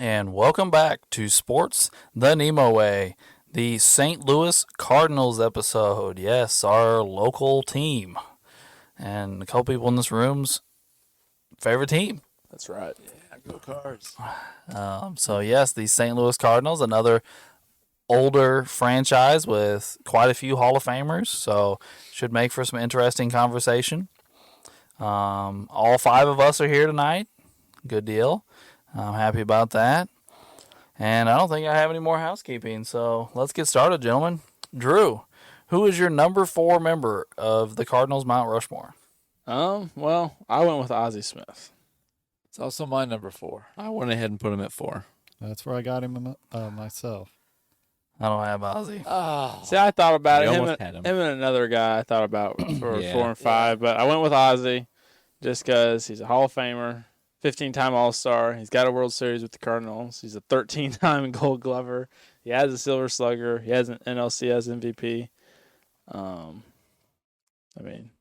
and welcome back to Sports the NEMO Way, the St. Louis Cardinals episode. Yes, our local team, and a couple people in this room's favorite team. That's right. Yeah, go Cards. So yes, the St. Louis Cardinals, another older franchise with quite a few Hall of Famers, so should make for some interesting conversation. All five of us are here tonight. Good deal. I'm happy about that. And I don't think I have any more housekeeping, so let's get started, gentlemen. Drew, who is your number 4 member of the Cardinals Mount Rushmore? Well, I went with Ozzie Smith. It's also my number 4. I went ahead and put him at 4. That's where I got him myself. I don't have Ozzy. Oh, See, I thought about We it. almost had him. Him and another guy I thought about for Yeah. 4 and 5, but I went with Ozzie just because he's a Hall of Famer, 15-time All-Star. He's got a World Series with the Cardinals. He's a 13-time Gold Glover. He has a Silver Slugger. He has an NLCS MVP.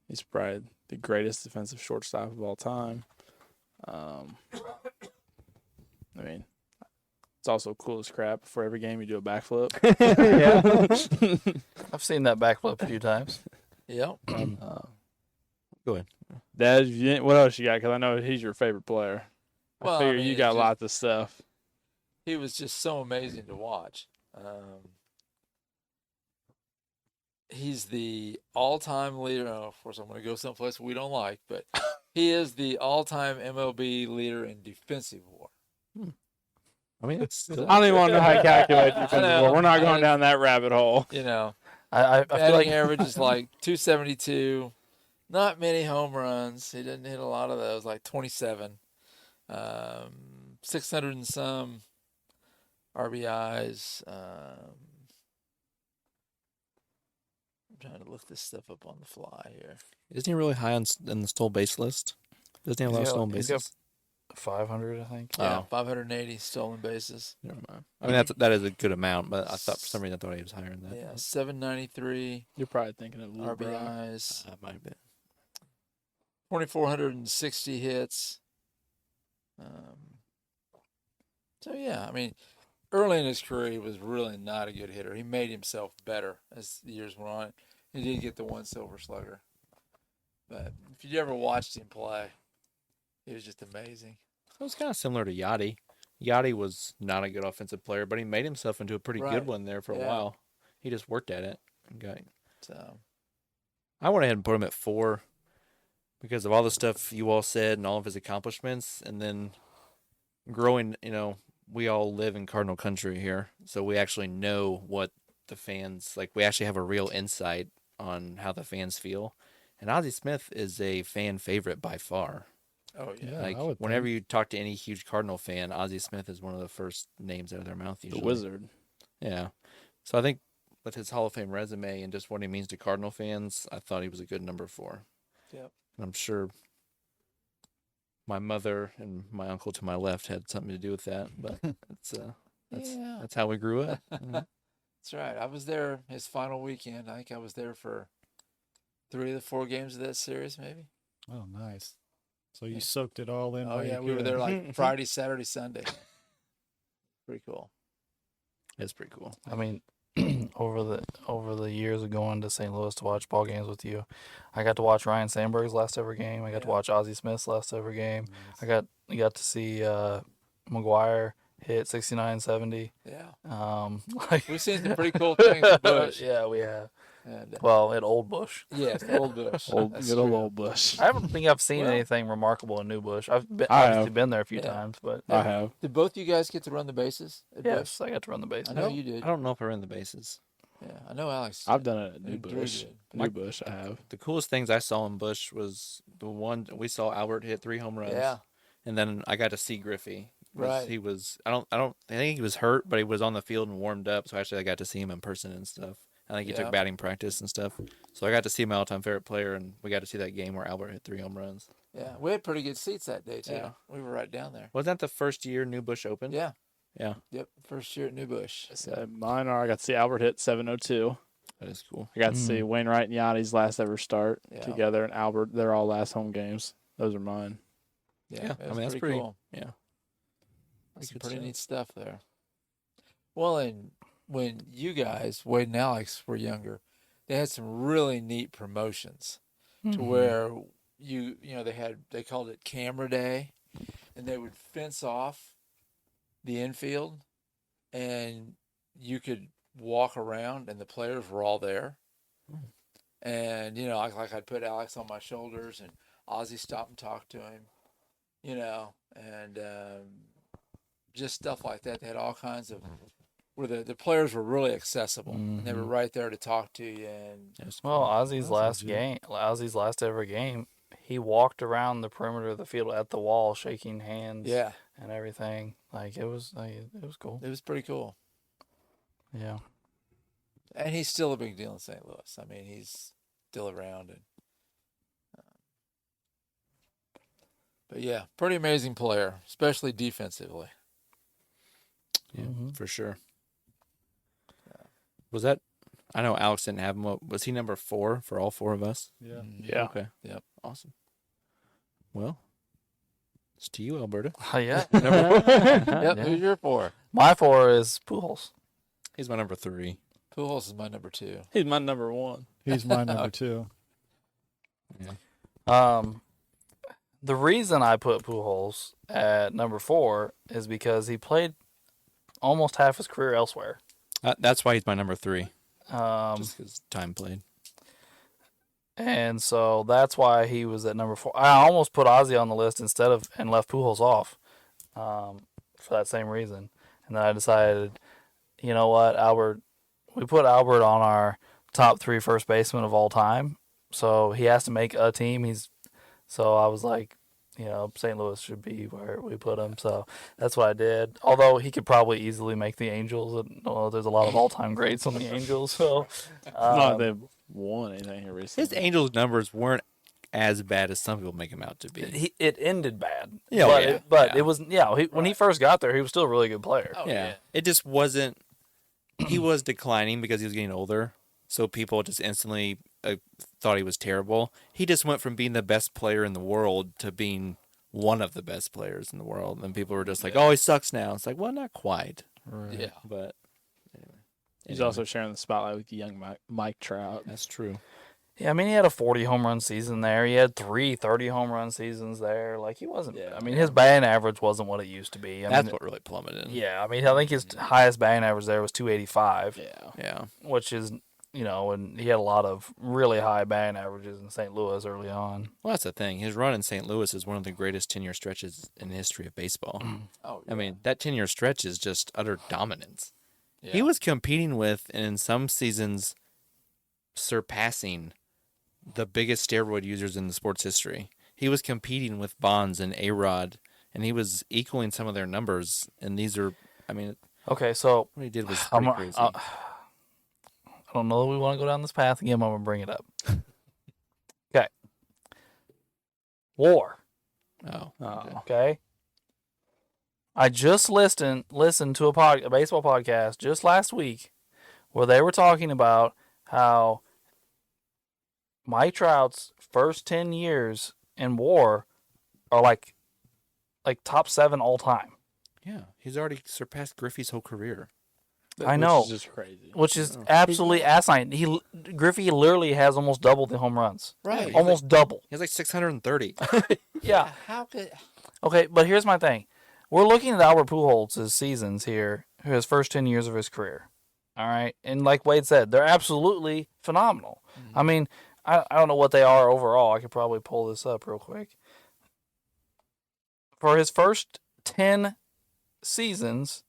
He's probably the greatest defensive shortstop of all time. It's also cool as crap. For every game, you do a backflip. I've seen that backflip a few times. yep. Go ahead. Dad, what else you got? Because I know he's your favorite player. Well, I figure I mean, you it's got just- lots of stuff. He was just so amazing to watch. He's the all-time leader. Oh, of course, I'm going to go someplace we don't like, but he is the all-time MLB leader in defensive WAR. I mean, it's still, I don't even want to know how to calculate I defensive know. WAR. We're not going down that rabbit hole. You know, I feel batting like average is like 272. Not many home runs. He didn't hit a lot of those, like 27. 600 and some RBIs. I'm trying to look this stuff up on the fly here. isn't he really high on the stolen base list? Doesn't he have a lot of stolen he's got bases? 500, I think. Yeah, Oh. 580 stolen bases. Never mind. I mean, that is a good amount, but I thought for some reason I thought he was higher than that. Yeah, 793 You're probably thinking of Lou Brock. RBIs, That might have been. 2,460 hits. So yeah, I mean, early in his career, he was really not a good hitter. He made himself better as the years went on. He did get the one Silver Slugger, but if you ever watched him play, he was just amazing. It was kind of similar to Yachty. Yachty was not a good offensive player, but he made himself into a pretty Right. good one there for a Yeah. while. He just worked at it. Okay. So I went ahead and put him at 4 because of all the stuff you all said and all of his accomplishments. And then growing, we all live in Cardinal country here. So we actually know what the fans, we actually have a real insight on how the fans feel. And Ozzie Smith is a fan favorite by far. oh yeah, Yeah. Like I would whenever think. you talk to any huge Cardinal fan, Ozzie Smith is one of the first names out of their mouth The usually. Wizard. Yeah. So I think with his Hall of Fame resume and just what he means to Cardinal fans, I thought he was a good number 4. Yep. And I'm sure my mother and my uncle to my left had something to do with that, but Yeah. that's how we grew up. Mhm. That's right. I was there his final weekend. I think I was there for 3 of the 4 games of that series, maybe. Oh, nice. So you Yeah. soaked it all in. Oh while you yeah, we were could. there like Friday, Saturday, Sunday. Pretty cool. It's pretty cool. I mean, over the years of going to St. Louis to watch ball games with you, I got to watch Ryan Sandberg's last ever game. I got to Yeah. watch Ozzie Smith's last ever game. Nice. I got to see McGuire hit 69, 70. Yeah, Like we've seen some pretty cool things at Bush. yeah, we have. And, Well, at Old Bush. yes, Old Bush. That's Good old true. old Bush. I don't think I've seen Well- anything remarkable in New Bush. I've I obviously have. been there a few Yeah. times, but I have. Did both you guys get to run the bases at Bush? yes, I got to run the base. I know you did. I don't know if I ran the bases. Yeah, I know Alex. I've done it at New Drew Bush. did. New Bush, I have. The coolest things I saw in Bush was the one we saw Albert hit 3 home runs. Yeah, And then I got to see Griffey. Right. He was I think he was hurt, but he was on the field and warmed up, so actually I got to see him in person and stuff. I think he Yeah. took batting practice and stuff. So I got to see my all-time favorite player, and we got to see that game where Albert hit 3 home runs. yeah. We had pretty good seats that day too. Yeah. We were right down there. Wasn't that the first year New Bush opened? Yeah. Yeah. Yep. First year at New Bush. So mine are, I got to see Albert hit 702. That is cool. I got to see Wainwright and Yachty's last ever start Yeah. together, and Albert, they're all last home games. Those are mine. Yeah, Yeah, it I was mean, that's pretty cool. yeah. That's some pretty neat stuff there. Well, and when you guys, Wade and Alex, were younger, they had some really neat promotions to where they called it camera day, and they would fence off the infield, and you could walk around, and the players were all there. And like I'd put Alex on my shoulders, and Ozzie stopped and talked to him, and just stuff like that. They had all kinds of where the players were really accessible, and they were right there to talk to you. And Well, Ozzy's last ever game, he walked around the perimeter of the field at the wall, shaking hands, yeah, and everything. It was cool. it was pretty cool. Yeah. And he's still a big deal in St. Louis. I mean, he's still around, and but yeah, pretty amazing player, especially defensively. Yeah, for sure. Was that? I know Alex didn't have him. Was he number 4 for all 4 of us? Yeah. Yeah. Okay. Yep. Awesome. Well, it's to you, Alberta. Yeah. Yep. Who's your 4? My 4 is Pujols. He's my number 3. Pujols is my number 2. He's my number 1. He's my number 2. The reason I put Pujols at number 4 is because he played almost half his career elsewhere. That's why he's my number 3. Just because time played. And so that's why he was at number 4. I almost put Ozzie on the list and left Pujols off for that same reason. And then I decided, you know what, we put Albert on our top 3 first basemen of all time. So he has to make a team. So I was like, St. Louis should be where we put him. So that's what I did. Although he could probably easily make the Angels. There's a lot of all-time greats on the Angels. So Not that they've won anything here recently. His Angels numbers weren't as bad as some people make him out to be. it ended bad. Yeah, but it was when he first got there, he was still a really good player. Oh, yeah. It just wasn't. He was declining because he was getting older. So people just instantly thought he was terrible. He just went from being the best player in the world to being one of the best players in the world. And people were just like, oh, he sucks now. It's like, well, not quite. Right. Yeah. But anyway. He's also sharing the spotlight with young Mike Trout. That's true. Yeah, I mean, he had a 40 home run season there. He had 3 30 home run seasons there. He wasn't. Yeah. I mean, his batting average wasn't what it used to be. That's what really plummeted. Yeah, I mean, I think his highest batting average there was 285. Yeah. Yeah. Which is, and he had a lot of really high batting averages in St. Louis early on. Well, that's the thing. His run in St. Louis is one of the greatest 10-year stretches in the history of baseball. Oh, I mean, that 10-year stretch is just utter dominance. yeah. He was competing with, and in some seasons, surpassing the biggest steroid users in the sports history. He was competing with Bonds and A-Rod, and he was equaling some of their numbers. And these are, I mean, Okay, so what he did was pretty crazy. I don't know that we want to go down this path again, but I'm going to bring it up. Okay. WAR. Oh, okay. Okay. I just listened to a baseball podcast just last week where they were talking about how Mike Trout's first 10 years in WAR are like top 7 all time. Yeah, he's already surpassed Griffey's whole career. I know. Which is just crazy. Which is absolutely asinine. Griffey literally has almost double the home runs. Right. Almost double. He has like 630. Yeah. How could? Okay, but here's my thing. We're looking at Albert Pujols' seasons here, his first 10 years of his career. All right? And like Wade said, they're absolutely phenomenal. I mean, I don't know what they are overall. I could probably pull this up real quick. For his first 10 seasons,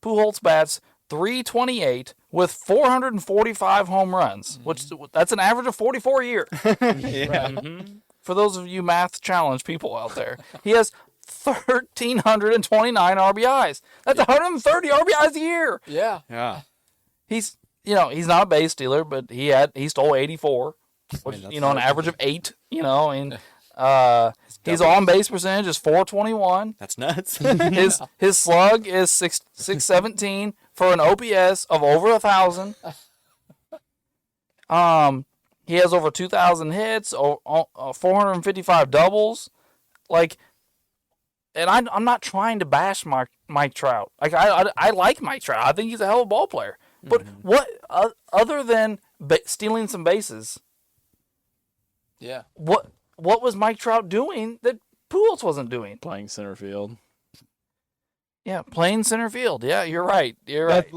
Pujols bats .328 with 445 home runs, which that's an average of 44 a year. Yeah. For those of you math challenged people out there, he has 1,329 RBIs. That's 130 RBIs a year. Yeah. Yeah. He's not a base stealer, but he stole 84, which that's an average of 8. And his on base percentage is .421. That's nuts. His slug is 617 for an OPS of over 1,000. He has over 2,000 hits, 455 doubles. Like, I'm not trying to bash Mike Trout. Like I like Mike Trout. I think he's a hell of a ball player. But what other than stealing some bases? Yeah. What was Mike Trout doing that Pujols wasn't doing? Playing center field. Yeah, playing center field. Yeah, you're right. You're right.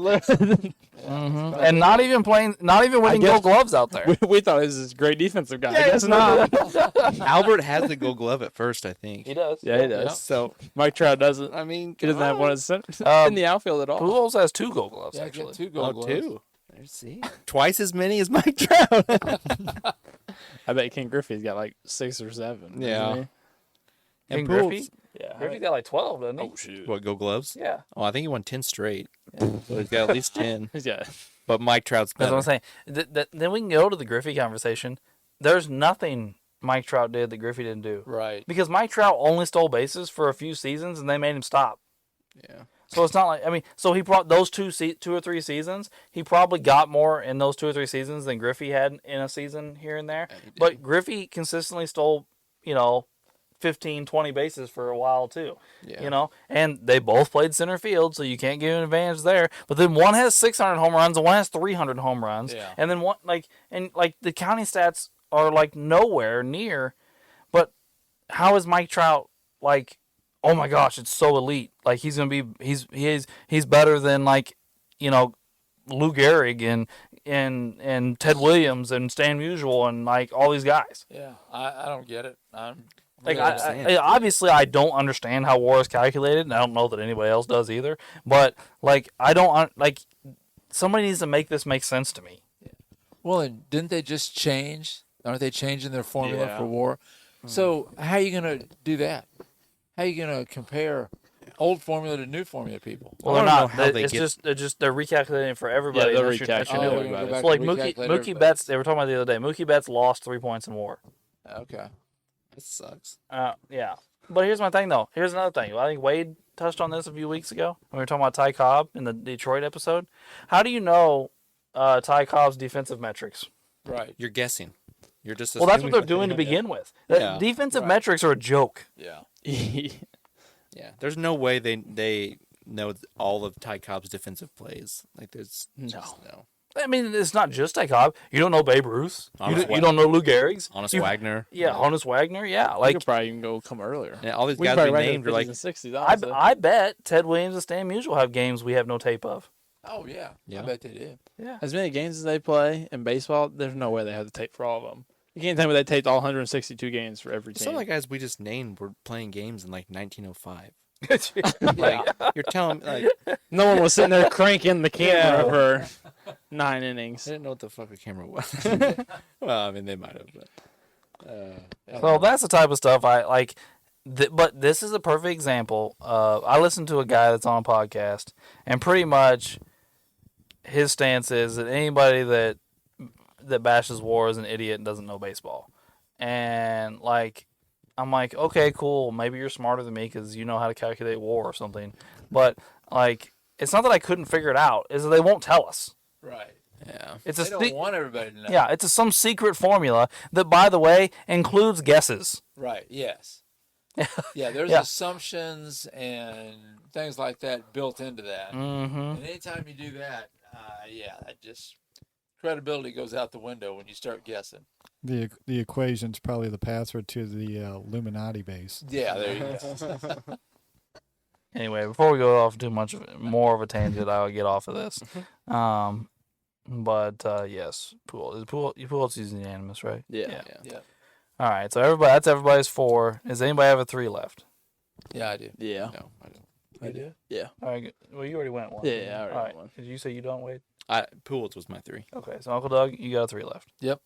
And not even winning Gold Gloves out there. We thought he was this great defensive guy. I guess not. Albert has the Gold Glove at first, I think. He does. Yeah, he does. Yeah. So Mike Trout doesn't. I mean, He doesn't have one in the outfield at all. Pujols has 2 Gold Gloves Yeah, actually. get 2 Gold Gloves. two. There's see, twice as many as Mike Trout. I bet King Griffey's got like 6 or 7. Yeah. doesn't he? And Pujols- Griffey? Yeah. Griffey's got like 12, doesn't he? Oh shoot. What, Gold Gloves? Yeah. Oh, I think he won 10 straight. So he's got at least 10. He's got. But Mike Trout's That's better. what I'm saying. Then we can go to the Griffey conversation. There's nothing Mike Trout did that Griffey didn't do. Right. Because Mike Trout only stole bases for a few seasons, and they made him stop. Yeah. So it's not like so he brought those 2 or 3 seasons. He probably got more in those 2 or 3 seasons than Griffey had in a season here and there. Yeah, he did. But Griffey consistently stole, 15, 20 bases for a while too. Yeah. And they both played center field, so you can't give an advantage there. But then one has 600 home runs and one has 300 home runs. Yeah. And then one the county stats are like nowhere near. But how is Mike Trout like? Oh my gosh, it's so elite. Like he's gonna be he's better than Lou Gehrig and Ted Williams and Stan Musial and like all these guys. Yeah. I don't get it. I'm Like really obviously I don't understand how WAR is calculated, and I don't know that anybody else does either. But like I don't somebody needs to make this make sense to me. Well, and didn't they just change? Aren't they changing their formula Yeah. for WAR? So how are you going to do that? How are you going to compare old formula to new formula, people? Well, I they're don't know not. how they It's get- they're recalculating for everybody. Yeah, they're That's your- that's your recalculating new everybody. one. Go back So like and recalculate Mookie everybody. Betts, they were talking about the other day. Mookie Betts lost 3 points in WAR. Okay. That sucks. Yeah. But here's my thing, though. Here's another thing. I think Wade touched on this a few weeks ago when we were talking about Ty Cobb in the Detroit episode. How do you know Ty Cobb's defensive metrics? Right. You're guessing. You're just Well, that's what assuming they're what doing they to know. begin with. Yeah. Defensive Right. metrics are a joke. Yeah. Yeah. There's no way they know all of Ty Cobb's defensive plays. Like there's just no. I mean, it's not just Ty Cobb. You don't know Babe Ruth. Honest You don't know Lou Gehrig's. Honest You- Wagner. Yeah, Honest Wagner. Yeah, Like, like you could probably even go come earlier. Yeah, all these We guys could we probably named are like 60s, I honestly. I bet Ted Williams and Stan Musial have games we have no tape of. Oh, yeah. Yeah. I bet they did. Yeah. As many games as they play in baseball, there's no way they have the tape for all of them. You can't tell me they taped all 162 games for every team. some of the guys we just named were playing games in like 1905. Yeah. You're telling me like No one was sitting there cranking the camera for 9 innings. I didn't know what the fuck a camera was. Well, I mean they might have, but So that's the type of stuff I like. But this is a perfect example. I listened to a guy that's on a podcast, and pretty much his stance is that anybody that bashes WAR is an idiot and doesn't know baseball. And like, I'm like, okay, cool. Maybe you're smarter than me because you know how to calculate WAR or something. But like, it's not that I couldn't figure it out. Is that they won't tell us. Right. yeah. It's They don't want everybody to know. yeah, it's some secret formula that, by the way, includes guesses. Right. Yes. Yeah, there's Yeah. assumptions and things like that built into that. Mm-hmm. And anytime you do that, that just credibility goes out the window when you start guessing. The equation's probably the password to the Illuminati base. Yeah, there you go. Anyway, before we go off too much more of a tangent, I'll get off of this. Yes, Pujols is unanimous, right? Yeah. Yeah. All right, so that's everybody's 4. Does anybody have a 3 left? Yeah, I do. Yeah. No, I don't. I do. All right, good. Well, you already went 1. Yeah, I All already right. went 1. Did you say you don't, Wade? Pujols was my 3. Okay, so Uncle Doug, you got a 3 left. Yep.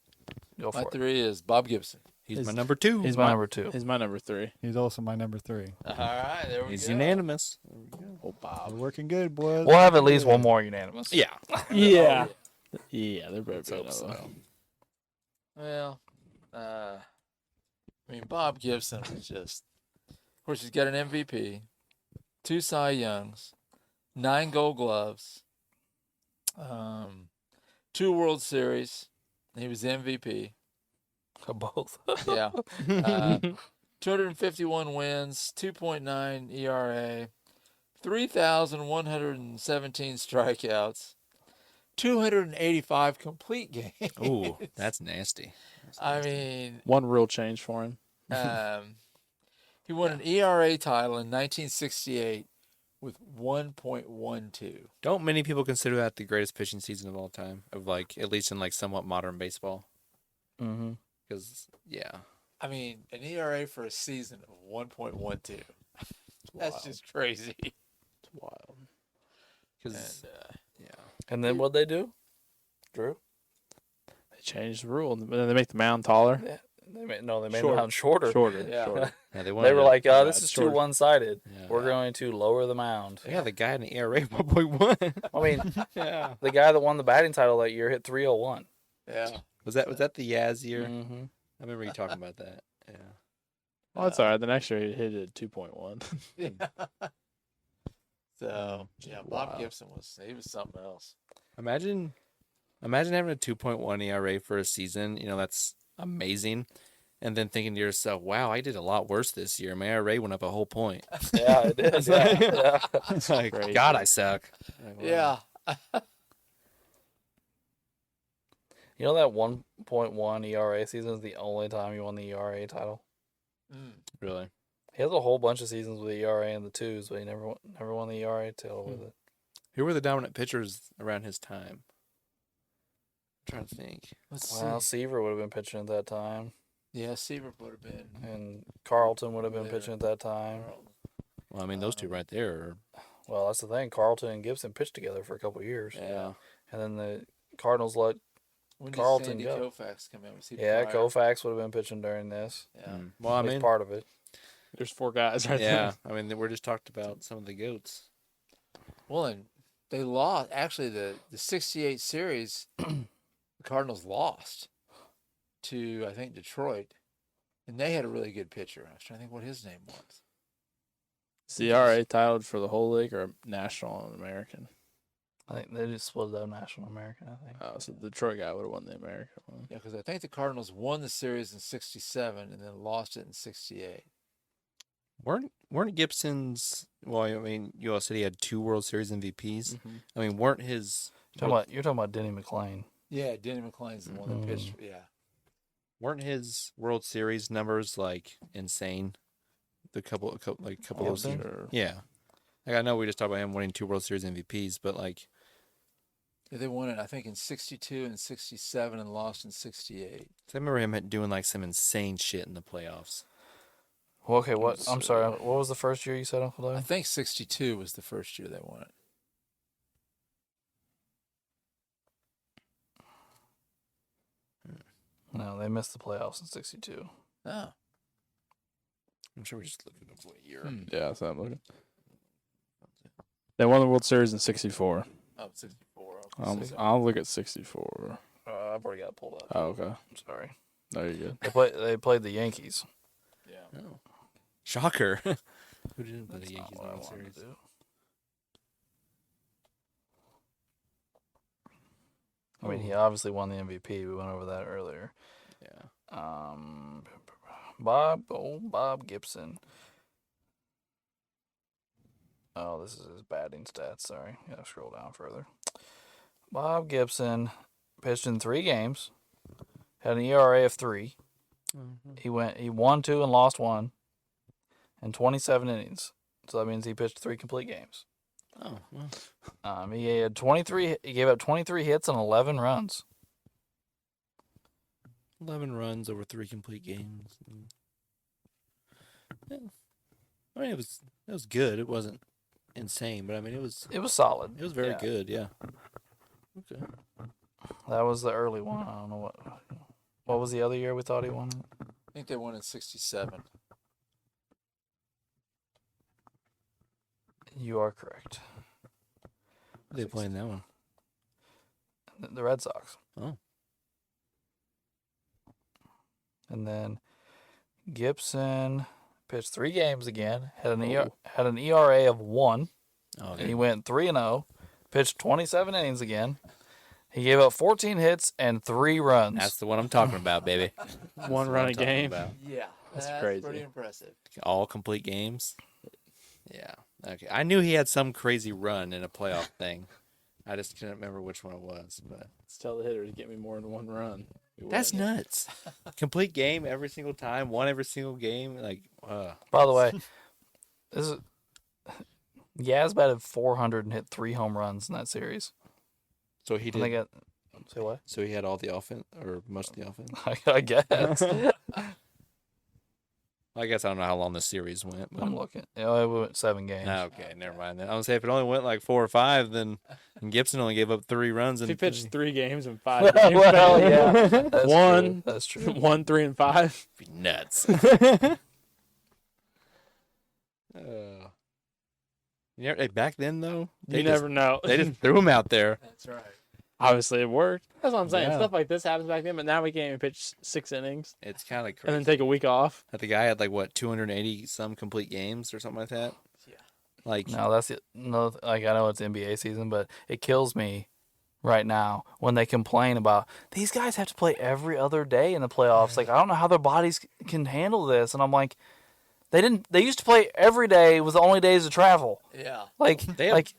Go My for it. 3 is Bob Gibson. He's He's- my number 2. He's my number 2. He's my number 3. He's also my number 3. All right, there we He's go. unanimous. Oh, Bob. We're working good, boys. We'll have at least one more unanimous. Yeah. Yeah. Yeah, they're both hope good. so. Well, I mean, Bob Gibson was just, of course, he's got an MVP, 2 Cy Youngs, 9 Gold Gloves, 2 World Series. He was MVP. Both. Yeah. 251 wins, 2.9 ERA, 3,117 strikeouts, 285 complete games. Ooh, that's nasty. I mean, One real change for him. he won an ERA title in 1968 with 1.12. Don't many people consider that the greatest pitching season of all time? Of like, at least in like somewhat modern baseball. Mm-hmm. Because I mean, an ERA for a season of 1.12. That's Wild. just crazy. It's wild. because And, And then what'd they do, Drew? They changed the rule. And then they make the mound taller. Yeah, they made the Shorter. mound shorter. Shorter. Yeah. Shorter. yeah, They wanted were to- like, Yeah, this is it's too shorter. one-sided. yeah. We're going to lower the mound. Yeah, the guy in the ERA 1.1. I mean, yeah. the guy that won the batting title that year hit 301. yeah. Was that the Yaz year? Mm-hmm. I remember you talking about that. Yeah. Well, that's all right. The next year he hit it at 2.1. Yeah. So, yeah, Bob Wow. Gibson was something else. Imagine having a 2.1 ERA for a season. You know, that's amazing. And then thinking to yourself, wow, I did a lot worse this year. My ERA went up a whole point. Yeah, it did. Yeah. It's like, Crazy. God, I suck. Like, wow. Yeah. You know that 1.1 ERA season is the only time he won the ERA title. Mm. Really? He has a whole bunch of seasons with the ERA in the twos, but he never won the ERA title with it. Who were the dominant pitchers around his time? I'm trying to think. Let's Well, see. Seaver would have been pitching at that time, Yeah, Seaver would have been. and Carlton would have been There. pitching at that time. Well, I mean, those two right there are. Well, that's the thing. Carlton and Gibson pitched together for a couple of years. Yeah. And then the Cardinals let, When did Carlton Sandy go. Koufax come in? Was he yeah, prior? Koufax would have been pitching during this. Yeah. Mm. Well, I He's mean, part of it. There's four guys right yeah. I mean, we're just talked about some of the goats. Well, and they lost. Actually, the 68 series, the Cardinals lost to, I think, Detroit. And they had a really good pitcher. I was trying to think what his name was. Is the ERA titled for the whole league or national and American? I think they just split it up National American, I think. Oh, so the Detroit guy would have won the American one. Yeah, because I think the Cardinals won the series in 67 and then lost it in 68. Weren't Gibson's? Well, I mean, you all said he had 2 World Series MVPs. I mean, weren't his? You're talking about Denny McClain. Yeah, Denny McClain's the one that pitched. Yeah. Weren't his World Series numbers like insane? The couple of those. Gibson? Sure. Yeah. Like I know we just talked about him winning 2 World Series MVPs, but like, Yeah, they won it, I think, in 62 and 67 and lost in 68. I remember him doing like some insane shit in the playoffs. Well, okay, I'm sorry. What was the first year you said, Uncle I Dave? think 62 was the first year they won it. No, they missed the playoffs in 62. Oh. I'm sure we just looked at what year. Yeah, that's what I'm looking. They won the World Series in '64. Oh, 64. Okay. I'll look at '64. I've already got it pulled up. Oh, okay. I'm sorry. No, you're good. They played the Yankees. Yeah. Oh. Shocker. Who didn't play the That's Yankees not what I World wanted Series? to do. I mean, he obviously won the MVP. We went over that earlier. Yeah. Bob Gibson. Oh, this is his batting stats. Sorry, gotta scroll down further. Bob Gibson pitched in 3 games, had an ERA of 3. He won 2 and lost 1, in 27 innings. So that means he pitched 3 complete games. Oh, well. He had 23. He gave up 23 hits and 11 runs. 11 runs over 3 complete games. Yeah. I mean, it was good. It wasn't insane, but I mean, it was solid. very Yeah. good. Yeah. Okay. That was the early one. I don't know what was the other year we thought he won. I think they won in 67. You are correct. Who they playing that one? The Red Sox. Oh. And then Gibson pitched 3 games again. Had an ERA of 1. Oh, He went 3-0. Pitched 27 innings again. He gave up 14 hits and 3 runs. that's the one I'm talking about, baby. One run a game. Yeah. That's crazy. pretty impressive. All complete games. Yeah. Okay. I knew he had some crazy run in a playoff thing. I just couldn't remember which one it was. But Let's tell the hitter to get me more than one run. We that's win. nuts. Complete game every single time. Won every single game. Like, By the way, this is Yaz batted 400 and hit 3 home runs in that series. so he And they did. got say what? So he had all the offense, or most of the offense. I guess. I guess I don't know how long the series went. But... I'm looking. It went 7 games. Okay, never mind. Then I was say if it only went like 4 or 5, then Gibson only gave up 3 runs. If And he pitched 3 games in 5 games, Well, yeah, that's One. true. That's true. 1, 3, and 5. be nuts. Back then though, You never know. they just threw him out there. That's right. Obviously, it worked. That's what I'm saying. Yeah. Stuff like this happens back then, but now we can't even pitch 6 innings It's kind of and crazy. then take a week off. That the guy had like what 280 some complete games or something like that. Yeah. Like No, that's it. No, like I know it's NBA season, but it kills me right now when they complain about these guys have to play every other day in the playoffs. Like I don't know how their bodies can handle this, and I'm like, they didn't. They used to play every day was the only days of travel. Yeah. Like They have- like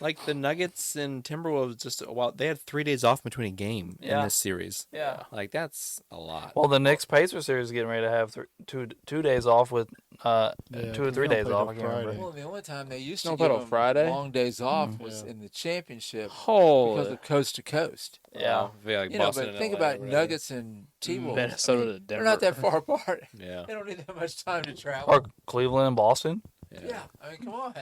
like the Nuggets and Timberwolves just they had 3 days off between a game in Yeah. this series. yeah. Like that's a lot. Well, the Knicks Pacers series is getting ready to have 2 days off with 2 or 3 they don't days play off. till I can't remember. Friday. Well, the only time they used to Don't give play till them Friday? long days off was Yeah. in the championship because Holy. of coast to coast. Yeah. Like You know, Boston but and think LA, about right? Nuggets and T-Wolves. Minnesota to They're Denver. not that far apart. Yeah. They don't need that much time to travel. Or Cleveland and Boston. Yeah, I mean, come on.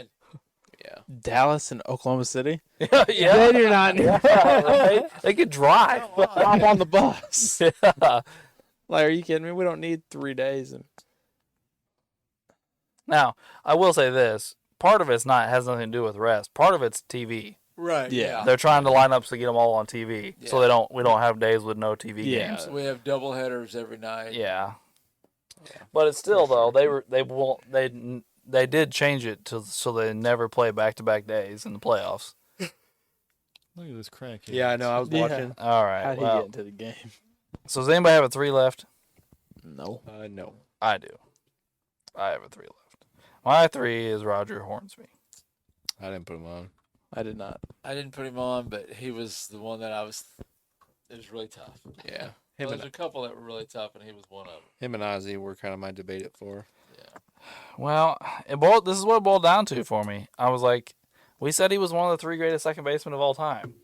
Yeah. Dallas and Oklahoma City. yeah. Then you're not near. Right? They could drive. Come on. I'm on the bus. Yeah. Like, are you kidding me? We don't need 3 days. And Now, I will say this: part of it's not has nothing to do with rest. Part of it's TV. Right. Yeah. They're trying to line up to get them all on TV, so Yeah. we don't have days with no TV Yeah. games. So we have double headers every night. Yeah. But it's still though they did change it to so they never play back-to-back days in the playoffs. Look at this crackhead. Yeah, I know. I was Yeah. watching. All right. how'd he Well, get into the game? so does anybody have a 3 left? No. No. I do. I have a 3 left. My 3 is Roger Hornsby. I didn't put him on. I did not. I didn't put him on, but he was the one that it was really tough. Yeah. Well, there's a couple that were really tough, and he was one of them. Him and Ozzy were kind of my debate at 4. Well, this is what it boiled down to for me. I was like, we said he was one of the 3 greatest second basemen of all time.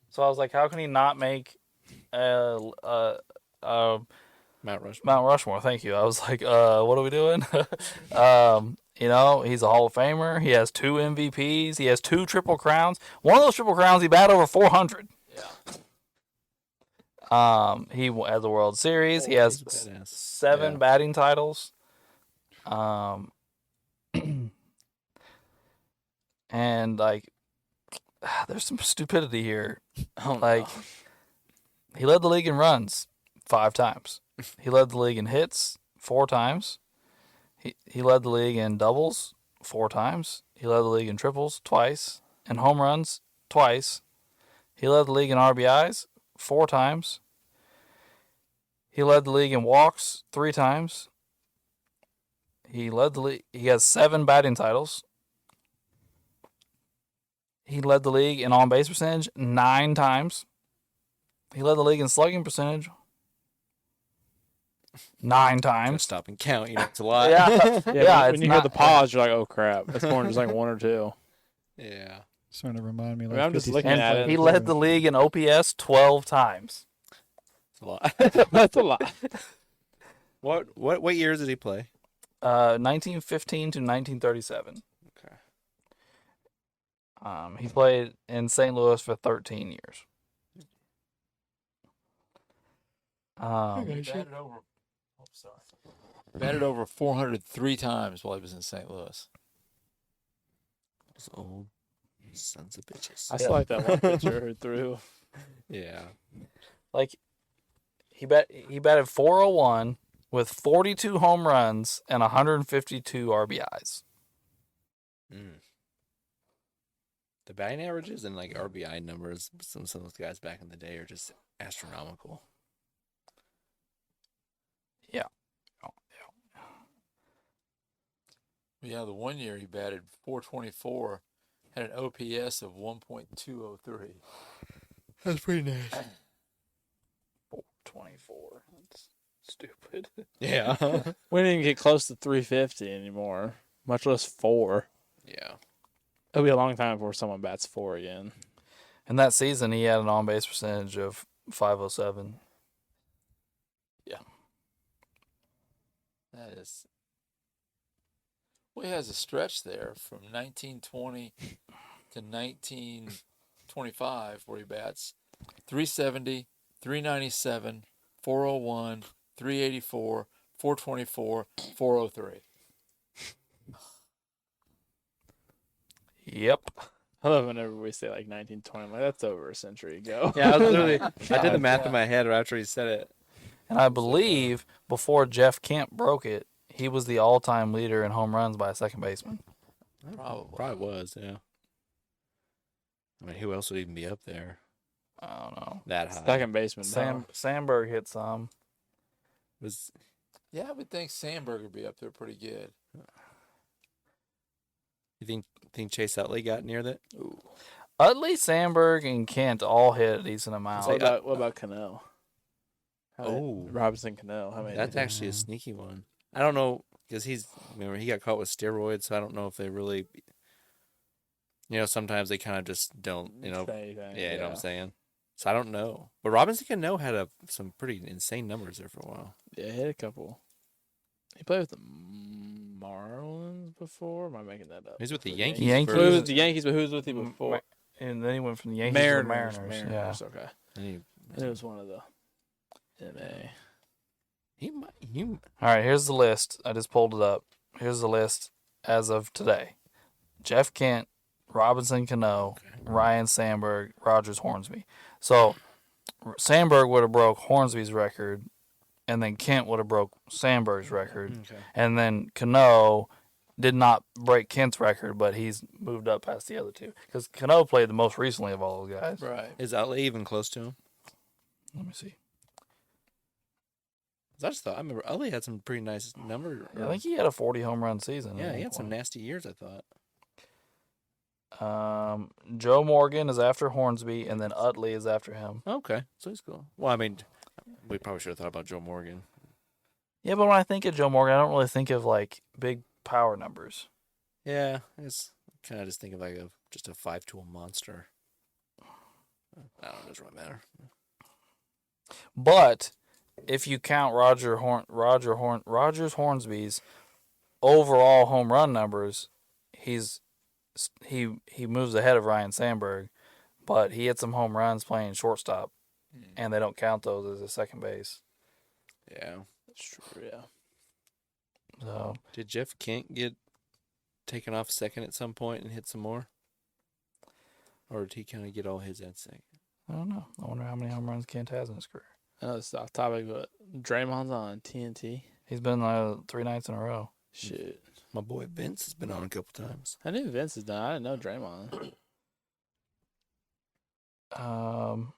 So I was like, how can he not make Mount Rushmore. Mount Rushmore? Thank you. I was like, what are we doing? He's a Hall of Famer. He has 2 MVPs. He has 2 Triple Crowns. One of those Triple Crowns, he batted over 400. Yeah. He has a World Series. He has He's badass. 7 Yeah. batting titles. And like, there's some stupidity here. Like, he led the league in runs 5 times. He led the league in hits 4 times. He led the league in doubles 4 times. He led the league in triples twice, and home runs twice. He led the league in RBIs 4 times. He led the league in walks 3 times. He led the league. He has 7 batting titles. He led the league in on-base percentage 9 times. He led the league in slugging percentage 9 Try to times. stop and count. You know, it's a lot. Yeah, Yeah, it's when you hear not- the pause, you're like, oh, crap. It's more than just like 1 or 2. Yeah. Starting to remind me. I Like mean, I'm just 50 looking And at it. he led the league in OPS 12 times. It's a lot. That's a lot. What years did he play? 1915 to 1937. Okay. He played in St. Louis for 13 years. He batted over. Oh, sorry. Batted over 403 times while he was in St. Louis. Those old sons of bitches. I still like that one pitcher who threw. Yeah. Like, he batted 401 with 42 home runs and 152 RBIs. The batting averages and like RBI numbers, some of those guys back in the day are just astronomical. Yeah, the one year he batted .424, had an OPS of 1.203. That's pretty nice. 24. That's stupid. Yeah. We didn't even get close to 350 anymore, much less 4. Yeah. It'll be a long time before someone bats 4 again. And that season, he had an on-base percentage of 507. That is. Well, he has a stretch there from 1920 to 1925 where he bats 370, 397, 401, 384, 424, 403. Yep. I love whenever we say like 1920. I'm like, that's over a century ago. Yeah, I was literally. I did the math in my head right after he said it. And I believe before Jeff Kent broke it, he was the all-time leader in home runs by a second baseman. Probably. Was, yeah. I mean, who else would even be up there I don't know. that high? Second baseman. Sandberg hit some. Was Yeah, I would think Sandberg would be up there pretty good. you think Chase Utley got near that? Utley, Sandberg, and Kent all hit a decent amount. What about Cano? Robinson Cano. How many? That's actually a sneaky one. I don't know because he got caught with steroids, so I don't know if they really. Sometimes they kind of just don't. You know what I'm saying. So I don't know, but Robinson Cano had some pretty insane numbers there for a while. Yeah, he had a couple. He played with the Marlins before. Am I making that up? He's with the Yankees. Yankees. He was with the Yankees, but who was with him before? And then he went from the Yankees to the Mariners. Yeah. Okay. And It was one of the MA. All right, here's the list. I just pulled it up. Here's the list as of today. Jeff Kent, Robinson Cano, Ryan Sandberg, Rogers Hornsby. So Sandberg would have broke Hornsby's record, and then Kent would have broke Sandberg's record. Okay. And then Cano did not break Kent's record, but he's moved up past the other two. Because Cano played the most recently of all those guys. Right. Is Utley even close to him? Let me see. 'Cause I just thought I remember Utley had some pretty nice number. I think he had a 40 home run season. Yeah, at he one had some point. nasty years. I thought. Joe Morgan is after Hornsby, and then Utley is after him. Okay, so he's cool. Well, I mean, we probably should have thought about Joe Morgan. Yeah, but when I think of Joe Morgan, I don't really think of like big power numbers. Yeah, it's kind of just think of just a 5-tool monster. I don't know, it doesn't really matter. But if you count Rogers Hornsby's overall home run numbers, he moves ahead of Ryan Sandberg, but he had some home runs playing shortstop, and they don't count those as a second base. Yeah. That's true. Yeah. So Did Jeff Kent get taken off second at some point and hit some more? Or did he kind of get all his at second? I don't know. I wonder how many home runs Kent has in his career. I know it's off topic, but Draymond's on TNT. He's been 3 nights in a row. Shit. My boy Vince has been on a couple times. I knew Vince is done. I didn't know Draymond. 370.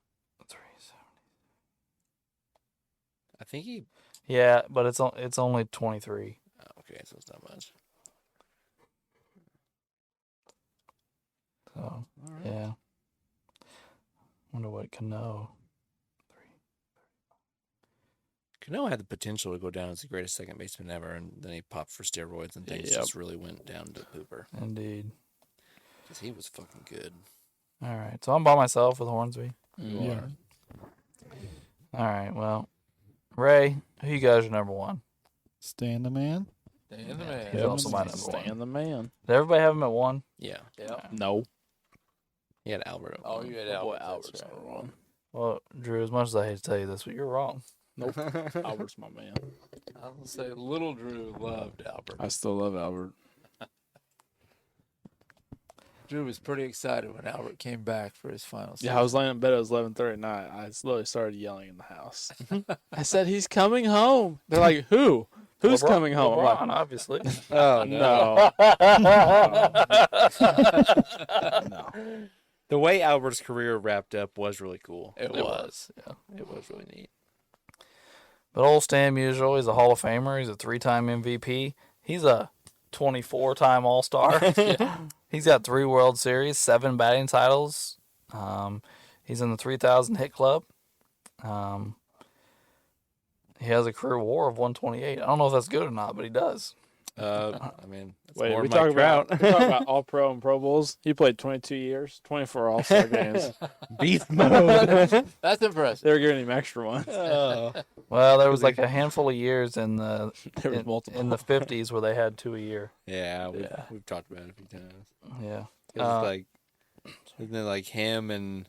I think he. Yeah, but it's only 23. Oh, okay, so it's not much. So All right. yeah. Wonder what Cano. Cano had the potential to go down as the greatest second baseman ever, and then he popped for steroids, and things just really went down to pooper. Indeed. Because he was fucking good. All right, so I'm by myself with Hornsby. Yeah. All right, well, Ray, who you guys are number one? Stan the man. Stan the man. He's also my number Stan one. the man. Did everybody have him at one? Yeah. Yep. No. He had Albert. at Oh, one. you had Boy, Albert. Albert's That's right. number one. Well, Drew, as much as I hate to tell you this, but you're wrong. Nope. Albert's my man. I was going to say, little Drew loved Albert. I still love Albert. Drew was pretty excited when Albert came back for his final season. Yeah, I was laying in bed. It was 11:30 at night. I slowly started yelling in the house. I said, "He's coming home." They're like, "Who? Who's LeBron- coming home?" I'm like, LeBron, obviously. oh no. No. The way Albert's career wrapped up was really cool. It was. Yeah. It was really neat. But old Stan Musial, he's a Hall of Famer. He's a 3-time MVP. He's a 24-time All-Star. He's got 3 World Series, 7 batting titles. He's in the 3,000 hit club. He has a career WAR of 128. I don't know if that's good or not, but he does. I mean, it's Wait, more we than talk Mike Trout. about All Pro and Pro Bowls. He played 22 years, 24 All Star games. Beast mode. That's impressive. They were giving him extra ones. Well, there was like a handful of years in the There was multiple. in the 50s where they had 2 a year. Yeah, we've talked about it a few times. Yeah. 'Cause it's like, isn't it like him and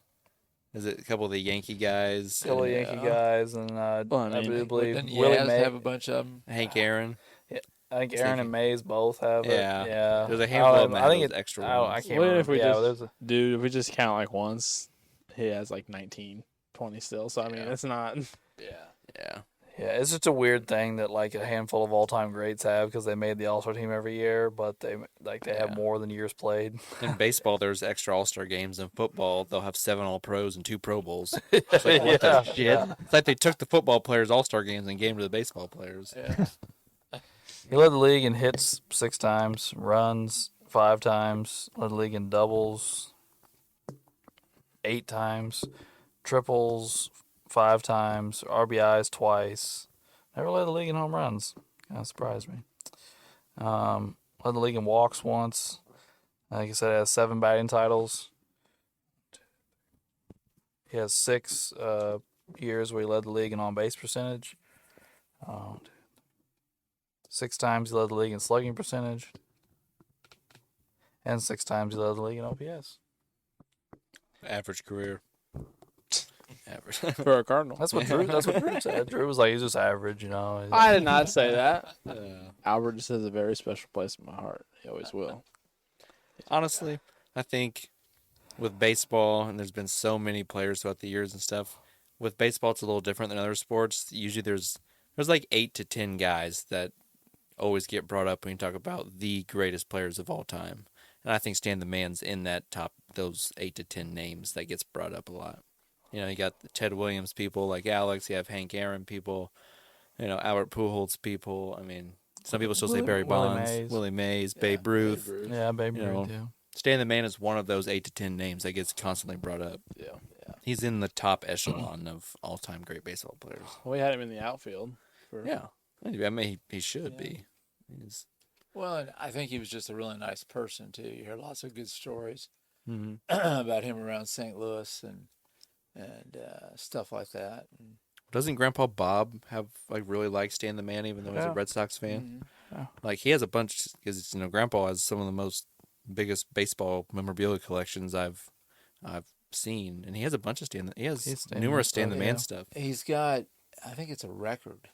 is it a couple of the Yankee guys? Couple of Yankee guys, and Well, I I mean, believe Didn't Willie Yaz May. have a bunch of them? Hank Aaron. I think Aaron and Mays both have it. Yeah. Yeah. There's a handful of them that I think have it, those extra I ones. can't What remember. if we yeah, just- there's a, Dude, if we just count like once, he has like 19, 20 still. So, I mean, it's not. Yeah. Yeah. yeah, it's just a weird thing that like a handful of all-time greats have because they made the All-Star team every year, but they have more than years played. In baseball, there's extra All-Star games. In football, they'll have 7 All-Pros and 2 Pro Bowls. It's like, what the shit? yeah. It's like they took the football players' All-Star games and gave them to the baseball players. Yeah. He led the league in hits 6 times, runs 5 times, led the league in doubles 8 times, triples 5 times, RBIs twice. Never led the league in home runs. Kind of surprised me. Led the league in walks once. Like I said, he has 7 batting titles. He has 6 years where he led the league in on-base percentage. 6 times he led the league in slugging percentage. And 6 times he led the league in OPS. Average career. Average. For a Cardinal. That's what Drew said. Drew was like, he's just average, you know. I did not say that. Albert just has a very special place in my heart. He always will. Honestly, I think with baseball, and there's been so many players throughout the years and stuff, with baseball it's a little different than other sports. Usually there's like 8 to 10 guys that always get brought up when you talk about the greatest players of all time. And I think Stan the Man's in that top, those 8 to 10 names that gets brought up a lot. You know, you got the Ted Williams people like Alex, you have Hank Aaron people, you know, Albert Pujols people. I mean, some people still say Barry Bonds, Willie Mays, Babe Ruth. Yeah, Babe You know, Ruth, too. Stan the Man is one of those 8 to 10 names that gets constantly brought up. Yeah. He's in the top echelon of all-time great baseball players. We had him in the outfield. Yeah. I mean, he should be. He's, Well, and I think he was just a really nice person too. You hear lots of good stories mhm. about him around St. Louis and stuff like that. And, Doesn't Grandpa Bob have really like Stan the Man, even though he's a Yeah. Red Sox fan? Yeah. Like he has a bunch because Grandpa has some of the most biggest baseball memorabilia collections I've seen, and he has a bunch of He has He's Stan numerous stuff, Stan the Man yeah. stuff. he's got, I think it's a record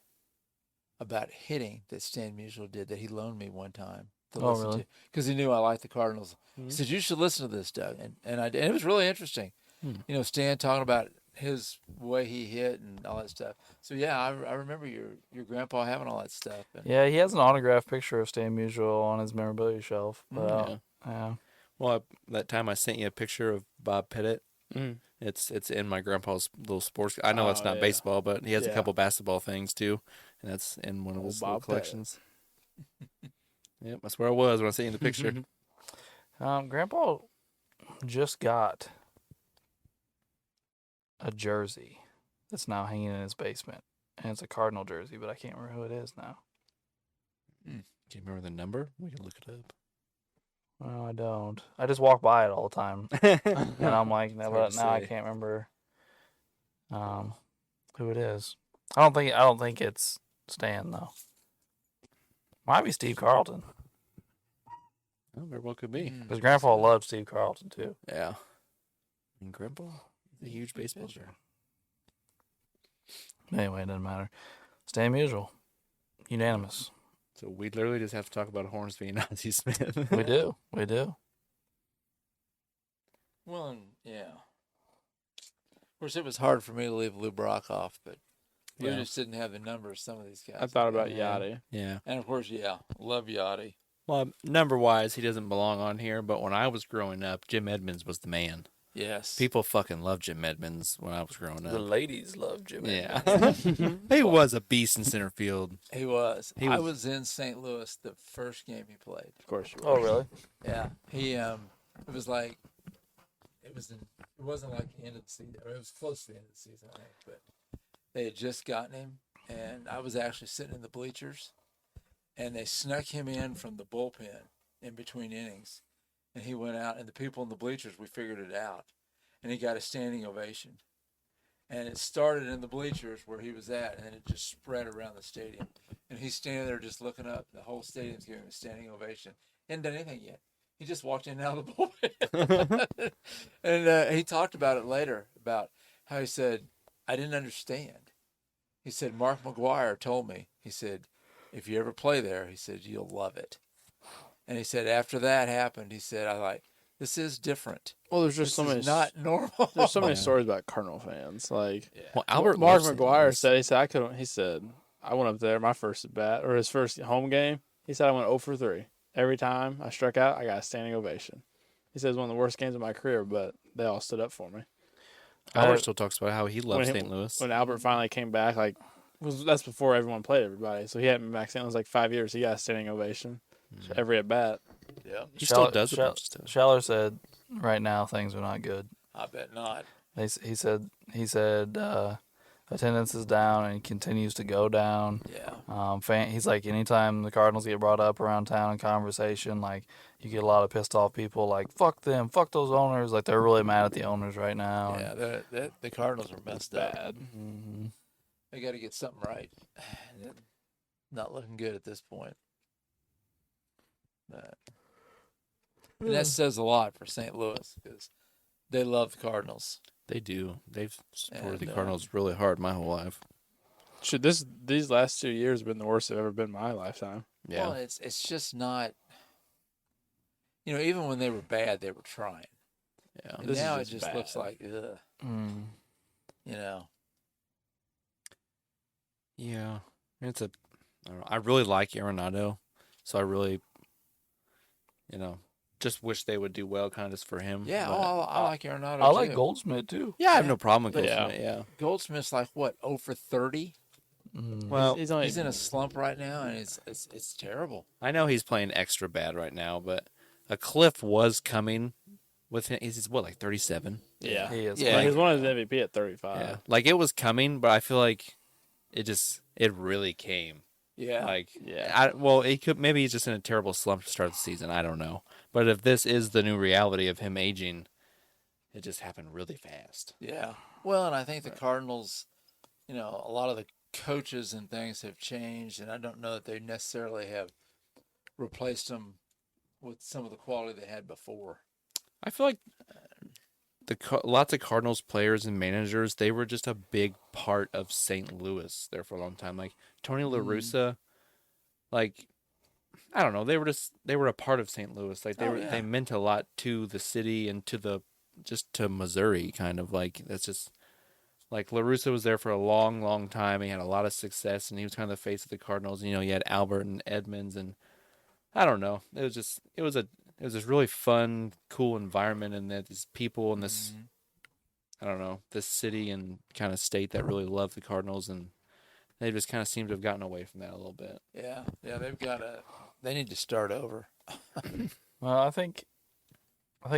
about hitting that Stan Musial did that he loaned me one time to Oh, listen really? to because he knew I liked the Cardinals. Mhm. He said, "You should listen to this, Doug," and I did. And it was really interesting. Hmm. You know, Stan talking about his way he hit and all that stuff. So yeah, I remember your grandpa having all that stuff. And, Yeah, he has an autographed picture of Stan Musial on his memorabilia shelf. But, Yeah. yeah. Well, that time I sent you a picture of Bob Pettit. Mm. It's in my grandpa's little sports. I know it's Oh, not yeah. baseball, but he has a Yeah. couple basketball things too, and that's in one of Old his little Bob Pettit. collections. Yep, that's where I was when I sent you the picture. Grandpa just got a jersey that's now hanging in his basement. And it's a Cardinal jersey, but I can't remember who it is now. Can you remember the number? We can look it up. No, I don't. I just walk by it all the time. And I'm like, no, hard but to now I say. can't remember who it is. I don't think it's Stan though. Might be Steve Carlton. Oh, very well could be. Because Grandpa loved Steve Carlton too. Yeah. And Grandpa, he's a huge baseball player. Anyway, it doesn't matter. Stan Musial. Unanimous. So we literally just have to talk about Hornsby and Ozzie Smith. We do. We do. Well, and, yeah. Of course, it was hard for me to leave Lou Brock off, but Lou Yeah. just didn't have the numbers some of these guys. I thought about Yeah. Yachty. Yeah. And of course, yeah, love Yachty. Well, number wise, he doesn't belong on here. But when I was growing up, Jim Edmonds was the man. Yes. People fucking loved Jim Edmonds when I was growing The up. ladies love Jim. Yeah. He was a beast in center field. He was. He I was- was in St. Louis the first game he played. Of course you were. Oh, really? Yeah. He it was like it wasn't like the end of the season. Or it was close to the end of the season, I think, but they had just gotten him, and I was actually sitting in the bleachers, and they snuck him in from the bullpen in between innings, and he went out, and the people in the bleachers, we figured it out, and he got a standing ovation. And it started in the bleachers where he was at, and then it just spread around the stadium. And he's standing there just looking up. The whole stadium's giving him a standing ovation. He hadn't done anything yet. He just walked in and out of the bullpen. And he talked about it later, about how he said, I didn't understand. He said, Mark McGuire told me, he said, if you ever play there, he said, you'll love it. And he said, after that happened, he said, this is different. Well, there's just This so many. is not normal. There's so many stories about Cardinal fans. Like Well, Albert Mark loves St. McGuire Louis. said, he said I went up there my first at bat or his first home game. He said I went 0 for 3. Every time I struck out, I got a standing ovation. He said it was one of the worst games of my career, but they all stood up for me. Albert still talks about how he loves When he- St. Louis. When Albert finally came back, that's before everyone played everybody. So he hadn't been back in St. Louis like 5 years. He got a standing ovation every at bat. Yeah, He still does a bunch of stuff. Schaller said, right now things are not good. I bet not. He said attendance is down and continues to go down. Yeah. He's like, anytime the Cardinals get brought up around town in conversation, like, you get a lot of pissed off people like, fuck them, fuck those owners. Like, they're really mad at the owners right now. Yeah, the Cardinals are messed up. Bad. Mm-hmm. They got to get something right. Not looking good at this point. And that says a lot for St. Louis because they love the Cardinals. They do. They've supported the And, Cardinals really hard my whole life. These last 2 years have been the worst they've ever been in my lifetime. Yeah. Well, it's just not. Even when they were bad, they were trying. Yeah. And This is now it just just bad. looks like, ugh. Mm. Yeah. I don't know, I really like Arenado, so I really, just wish they would do well, kind of just for him. Yeah, but- I like Arenado. I like too. Goldsmith, too. yeah, I have no problem with Yeah. Goldsmith. Yeah. Goldsmith's like what 0 for 30. Mm. Well, he's only He's in a slump right now, and it's terrible. I know he's playing extra bad right now, but a cliff was coming with him. He's what, like 37? yeah. He is. Yeah. Like, he's one of the MVP at 35. Yeah. Like it was coming, but I feel like it really came. Yeah, Like, Yeah. maybe he's just in a terrible slump to start the season. I don't know. But if this is the new reality of him aging, it just happened really fast. yeah. Well, and I think the Cardinals, a lot of the coaches and things have changed, and I don't know that they necessarily have replaced them with some of the quality they had before. I feel like lots of Cardinals players and managers, they were just a big part of St. Louis there for a long time. Like Tony La Russa, like I don't know, they were a part of St. Louis. Like they meant a lot to the city and to Missouri, kind of like that's just like La Russa was there for a long, long time. He had a lot of success, and he was kind of the face of the Cardinals. You had Albert and Edmonds, and I don't know. It was this really fun, cool environment, and that these people in this, I don't know, this city and kind of state that really love the Cardinals, and they just kind of seem to have gotten away from that a little bit. Yeah, they need to start over. Well, I think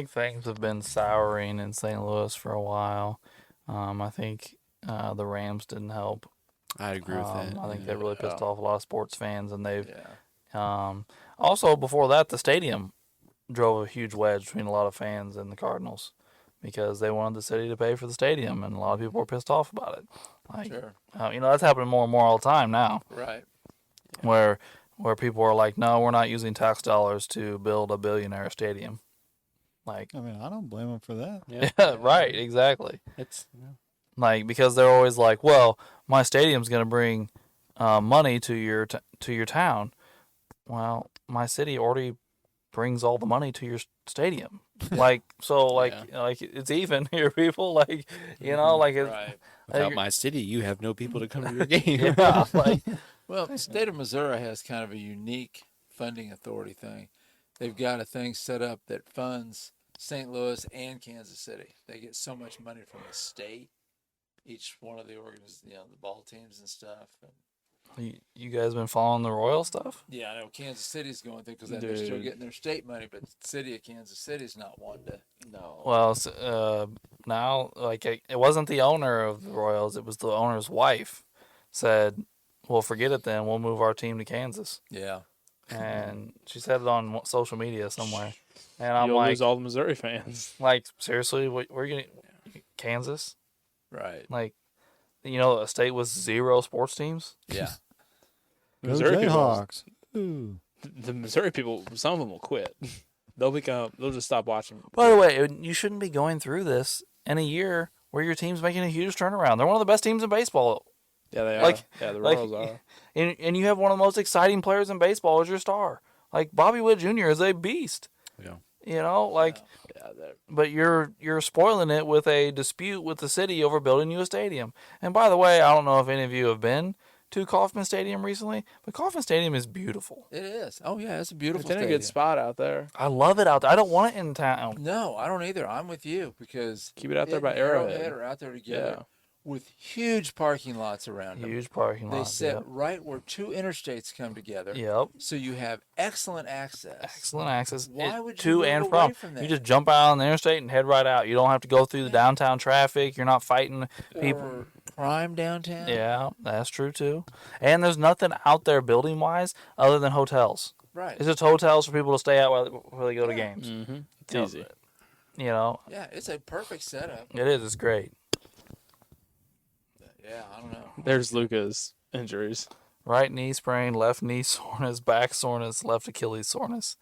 things have been souring in St. Louis for a while. I think the Rams didn't help. I'd agree with that. I think yeah. they really pissed off a lot of sports fans, and they've Yeah, also before that the stadium drove a huge wedge between a lot of fans and the Cardinals because they wanted the city to pay for the stadium, and a lot of people were pissed off about it. Like, sure, that's happening more and more all the time now, right. where people are like, no, we're not using tax dollars to build a billionaire stadium. Like, I mean, I don't blame them for that. yeah, right, exactly. It's Like, because they're always like, well, my stadium's going to bring money to your town. Well, my city already brings all the money to your stadium. Like, so, like, like it's even here, people. Like, like, Right. without my city, you have no people to come to your game. yeah, like, Well, the state of Missouri has kind of a unique funding authority thing. They've got a thing set up that funds St. Louis and Kansas City. They get so much money from the state. Each one of the the ball teams and stuff. And You guys been following the Royal stuff? yeah, I know Kansas City's going through because they're still Dude. getting their state money, but the city of Kansas City's not one to. No. Well, now, like, it wasn't the owner of the Royals, it was the owner's wife said, well, forget it then. We'll move our team to Kansas. Yeah. And she said it on social media somewhere. And I'm You'll like, lose all the Missouri fans. seriously, we're going to Kansas? Right. Like, a state with 0 sports teams? Yeah. The Go Missouri people, Jayhawks. Ooh. the Missouri people, some of them will quit. They'll just stop watching. By the way, you shouldn't be going through this in a year where your team's making a huge turnaround. They're one of the best teams in baseball. Yeah, they are. Like- Yeah, the like- Royals are. And you have one of the most exciting players in baseball as your star. Like, Bobby Witt Jr. is a beast. Yeah. Yeah, they're But you're spoiling it with a dispute with the city over building you a stadium. And by the way, I don't know if any of you have been to Kauffman Stadium recently, but Kauffman Stadium is beautiful. It is. Oh yeah, it's a beautiful. It's in a stadium. good spot out there. I love it out there. I don't want it in town. No, I don't either. I'm with you because Keep it out there it by and Arrowhead. are out there together Yeah. with huge parking lots around them. Huge parking They lot. sit Yep. right where 2 interstates come together. Yep. So you have excellent access. Excellent access. Why would you to move and away from? from You that? just jump out on the interstate and head right out. You don't have to go through the downtown traffic. You're not fighting people. Or prime downtown. Yeah, that's true too. And there's nothing out there building wise other than hotels. Right. It's just hotels for people to stay out while they go to games. Mm-hmm. It's You know, easy. Yeah, it's a perfect setup. It is. It's great. Yeah, I don't know. There's Luca's injuries. Right knee sprain, left knee soreness, back soreness, left Achilles soreness.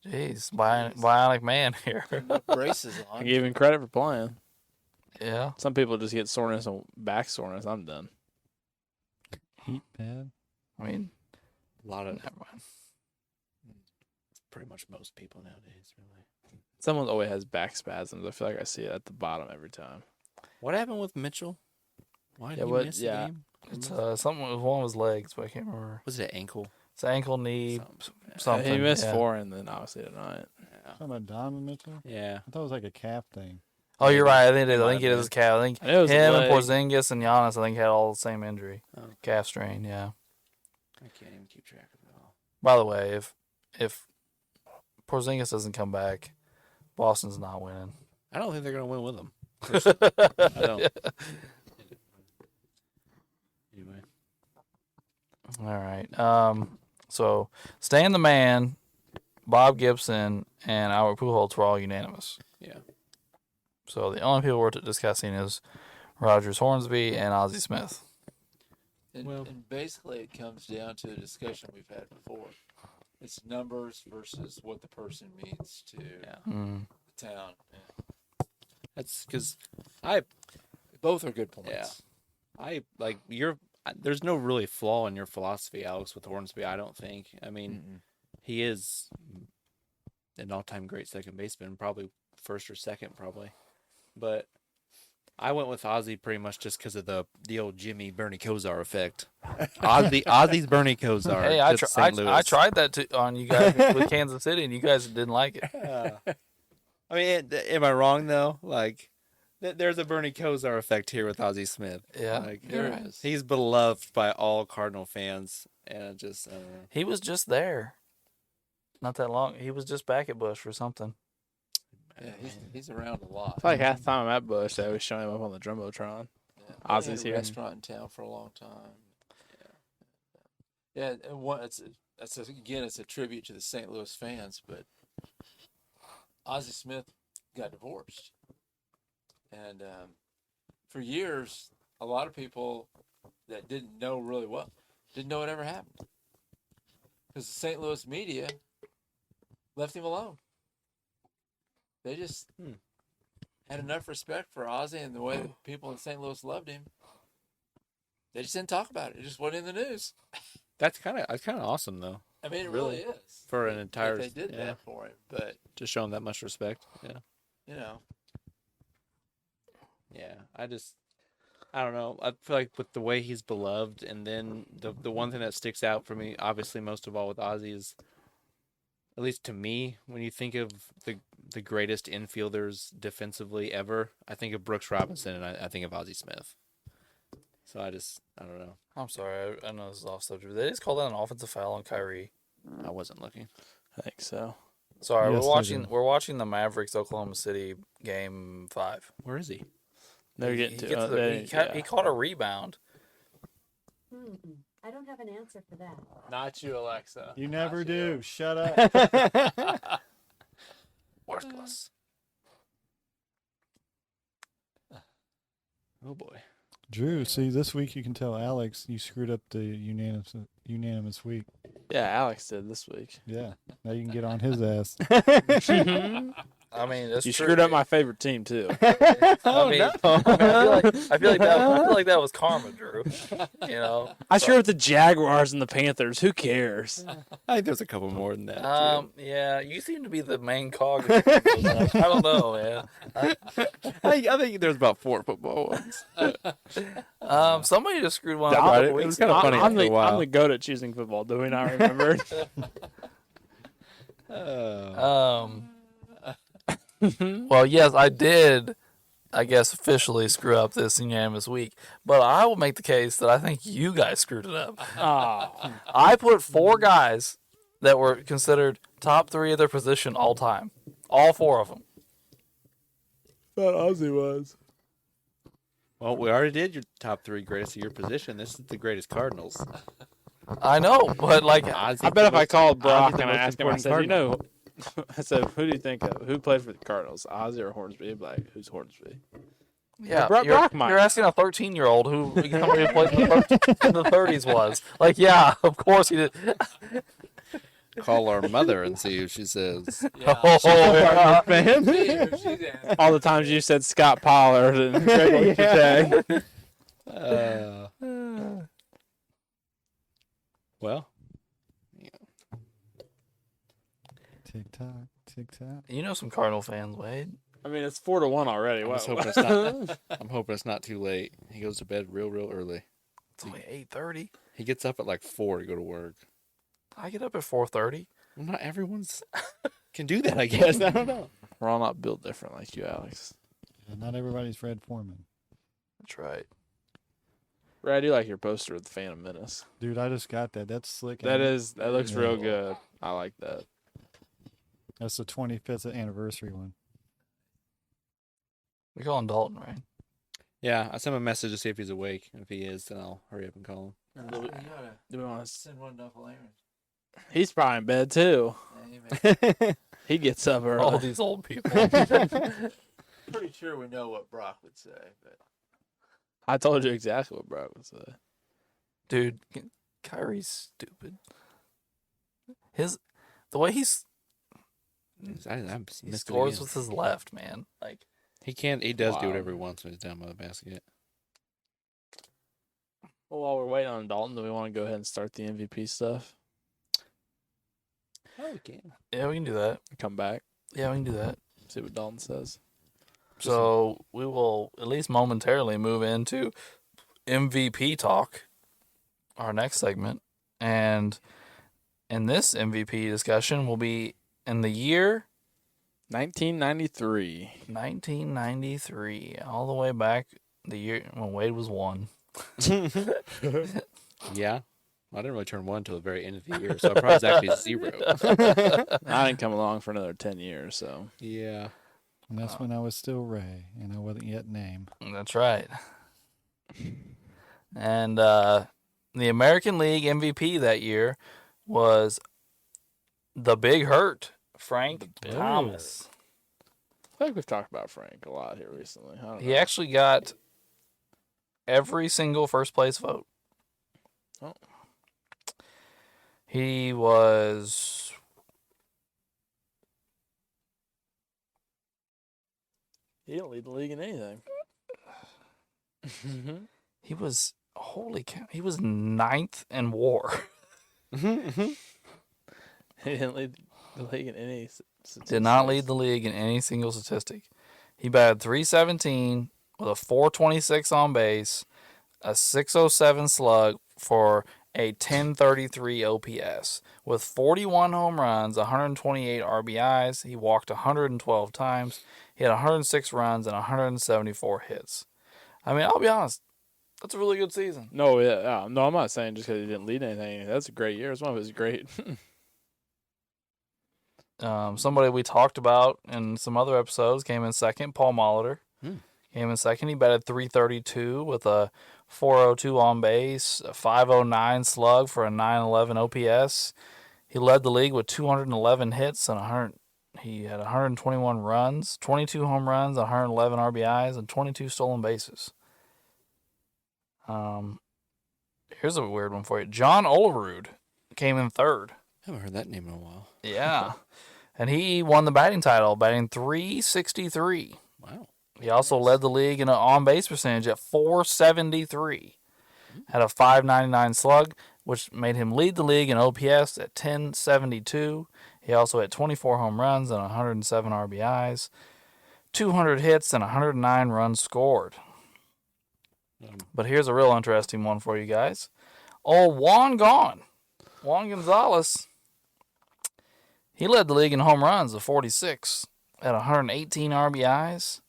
Jeez, bionic man here. Braces I on. gave him credit for playing. Yeah. Some people just get soreness and back soreness. I'm done. Heat pad. I mean, A lot of never mind. pretty much most people nowadays, really. Someone always has back spasms. I feel like I see it at the bottom every time. What happened with Mitchell? Why did Yeah, he what- miss yeah. the game? It's something with one of his legs, but I can't remember. Was it an ankle? It's ankle, knee, Something. something. He missed yeah. 4 and then obviously tonight. Yeah. Talking about Donovan Mitchell? Yeah. I thought it was like a calf thing. Oh, you're right. I think it is. I Might think it have is a calf. I think I know it was him a and leg. Porzingis and Giannis, I think, had all the same injury. Oh, Calf strain, yeah. I can't even keep track of it all. By the way, if Porzingis doesn't come back, Boston's not winning. I don't think they're gonna win with him. I don't. Anyway, All right. So Stan the Man, Bob Gibson, and Albert Pujols were all unanimous. yeah. So the only people we're discussing is Rogers Hornsby and Ozzie Smith. And basically, it comes down to a discussion we've had before. It's numbers versus what the person means to Yeah. Mm. the town. That's because Both are good points. I like there's no really flaw in your philosophy, Alex, with Hornsby. I don't think. I mean, he is an all-time great second baseman, probably first or second, probably. But I went with Ozzy pretty much just because of the old Jimmy Bernie Kosar effect. Ozzy's Bernie Kosar. Hey, I tried that on you guys with Kansas City, and you guys didn't like it. I mean, am I wrong though? Like, there's a Bernie Kosar effect here with Ozzie Smith. Yeah, Like, you're there right. is. he's beloved by all Cardinal fans, and it just I don't know. He was just there. Not that long. He was just back at Bush for something. Yeah, he's around a lot. It's like half the time I'm at Bush, they always show him up on the Jumbotron. Yeah. Ozzy's They here. had a restaurant in town for a long time. Yeah, and it's a tribute to the St. Louis fans, but Ozzie Smith got divorced, and for years, a lot of people that didn't know really well didn't know it ever happened because the St. Louis media left him alone. They just had enough respect for Ozzy and the way that people in St. Louis loved him. They just didn't talk about it. It just wasn't in the news. That's kind of awesome though. I mean, it Really? really is. For an that entire- they did yeah. that for him, but To show him that much respect. Yeah. you know, Yeah, I don't know. I feel like with the way he's beloved, and then the one thing that sticks out for me, obviously most of all with Ozzy, is, at least to me, when you think of the the greatest infielders defensively ever, I think of Brooks Robinson and I think of Ozzie Smith. So I don't know. I'm sorry. I know this is off subject. But they just called that an offensive foul on Kyrie. I wasn't looking. I think so. Sorry, Yes, we're watching the Mavericks Oklahoma City game 5. Where is he? They're getting to He caught a rebound. I don't have an answer for that. Not you, Alexa. You never do. Shut up. Worthless. Oh boy. Drew, see, this week you can tell Alex you screwed up the unanimous week. Yeah, Alex did this week. Yeah. Now you can get on his ass. I mean, that's You true. screwed up my favorite team too. I mean, I feel like that was karma, Drew. You know. I screwed up the Jaguars and the Panthers. Who cares? I think there's a couple more than that. Yeah, you seem to be the main cog. I don't know, man. I think there's about 4 football ones. Somebody just screwed one It up. was kind of funny I'm after a while. the goat at choosing football. Do we not remember? Well, yes, I did, I guess, officially screw up this unanimous week. But I will make the case that I think you guys screwed it up. Oh, I put 4 guys that were considered top 3 of their position all time. All 4 of them. thought Ozzy was. Well, we already did your top 3 greatest of your position. This is the greatest Cardinals. I know, but like, I bet if I called Brock the and I most asked him, I important said, Cardinal. I said, who do you think of? Who played for the Cardinals, Ozzy or Hornsby? He'd be like, who's Hornsby? yeah, Brock might. you're asking a 13-year-old who somebody who played in the 30s was. Like, yeah, of course he did. Call our mother and see if she says. Oh, yeah. All the times you said Scott Pollard and Greg Tag. Well, Tick tock, tick tock. You know some Cardinal fans, Wade. I mean, it's 4-1 already. I'm What? hoping it's not. I'm hoping it's not too late. He goes to bed real early. It's only 8:30. He gets up at like 4 to go to work. I get up at 4:30. Well, not everyone's can do that. I guess I don't know. We're all not built different like you, Alex. Yeah, not everybody's Fred Foreman. That's right. Ray, I do like your poster of the Phantom Menace. Dude, I just got that. That's slick. That looks Yeah. real good. I like that. That's the 25th anniversary one. We call him Dalton, right? Yeah, I sent him a message to see if he's awake. If he is, then I'll hurry up and call him. Do we want to? Send one to Uncle Aaron. He's probably in bed too. He gets up early. All these old people. Pretty sure we know what Brock would say, but I told you exactly what Brock would say. Dude, Kyrie's stupid. The way he scores with his left, man. Like, He can't. He does do Wow. whatever he wants when he's down by the basket. Well, while we're waiting on Dalton, do we want to go ahead and start the MVP stuff? Oh, we can. yeah, we can do that. Come back, Yeah, we can do that. see what Dalton says. So we will at least momentarily move into MVP talk, our next segment. And in this MVP discussion will be in the year 1993. 1993, all the way back the year when Wade was 1. Yeah. I didn't really turn 1 until the very end of the year, so I probably was actually 0. I didn't come along for another 10 years, so. Yeah. And that's when I was still Ray, and I wasn't yet named. That's right. And the American League MVP that year was the Big Hurt, Frank Thomas. I feel like we've talked about Frank a lot here recently. I don't He know. actually got every single first place vote. Oh. He was He didn't lead the league in anything. he was holy cow. He was 9th in WAR. He didn't lead the league in any Did not lead the league in any single statistic. He batted .317 with a .426 on base, a .607 slug for a 1033 OPS. With 41 home runs, 128 RBIs, he walked 112 times. He had 106 runs and 174 hits. I mean, I'll be honest, that's a really good season. No, yeah, no, I'm not saying just because he didn't lead anything. That's a great year. It's one of his great. Somebody we talked about in some other episodes came in second, Paul Molitor. Came in second. He batted .332 with a .402 on base, a .509 slug for a .911 OPS. He led the league with 211 hits and he had 121 runs, 22 home runs, 111 RBIs, and 22 stolen bases. Here's a weird one for you. John Olerud came in third. I haven't heard that name in a while. Yeah. And he won the batting title, batting .363. Wow. He also led the league in an on-base percentage at .473. Had a .599 slug, which made him lead the league in OPS at .1072. He also had 24 home runs and 107 RBIs, 200 hits, and 109 runs scored. But here's a real interesting one for you guys. Juan Gonzalez. He led the league in home runs of 46 at 118 RBIs.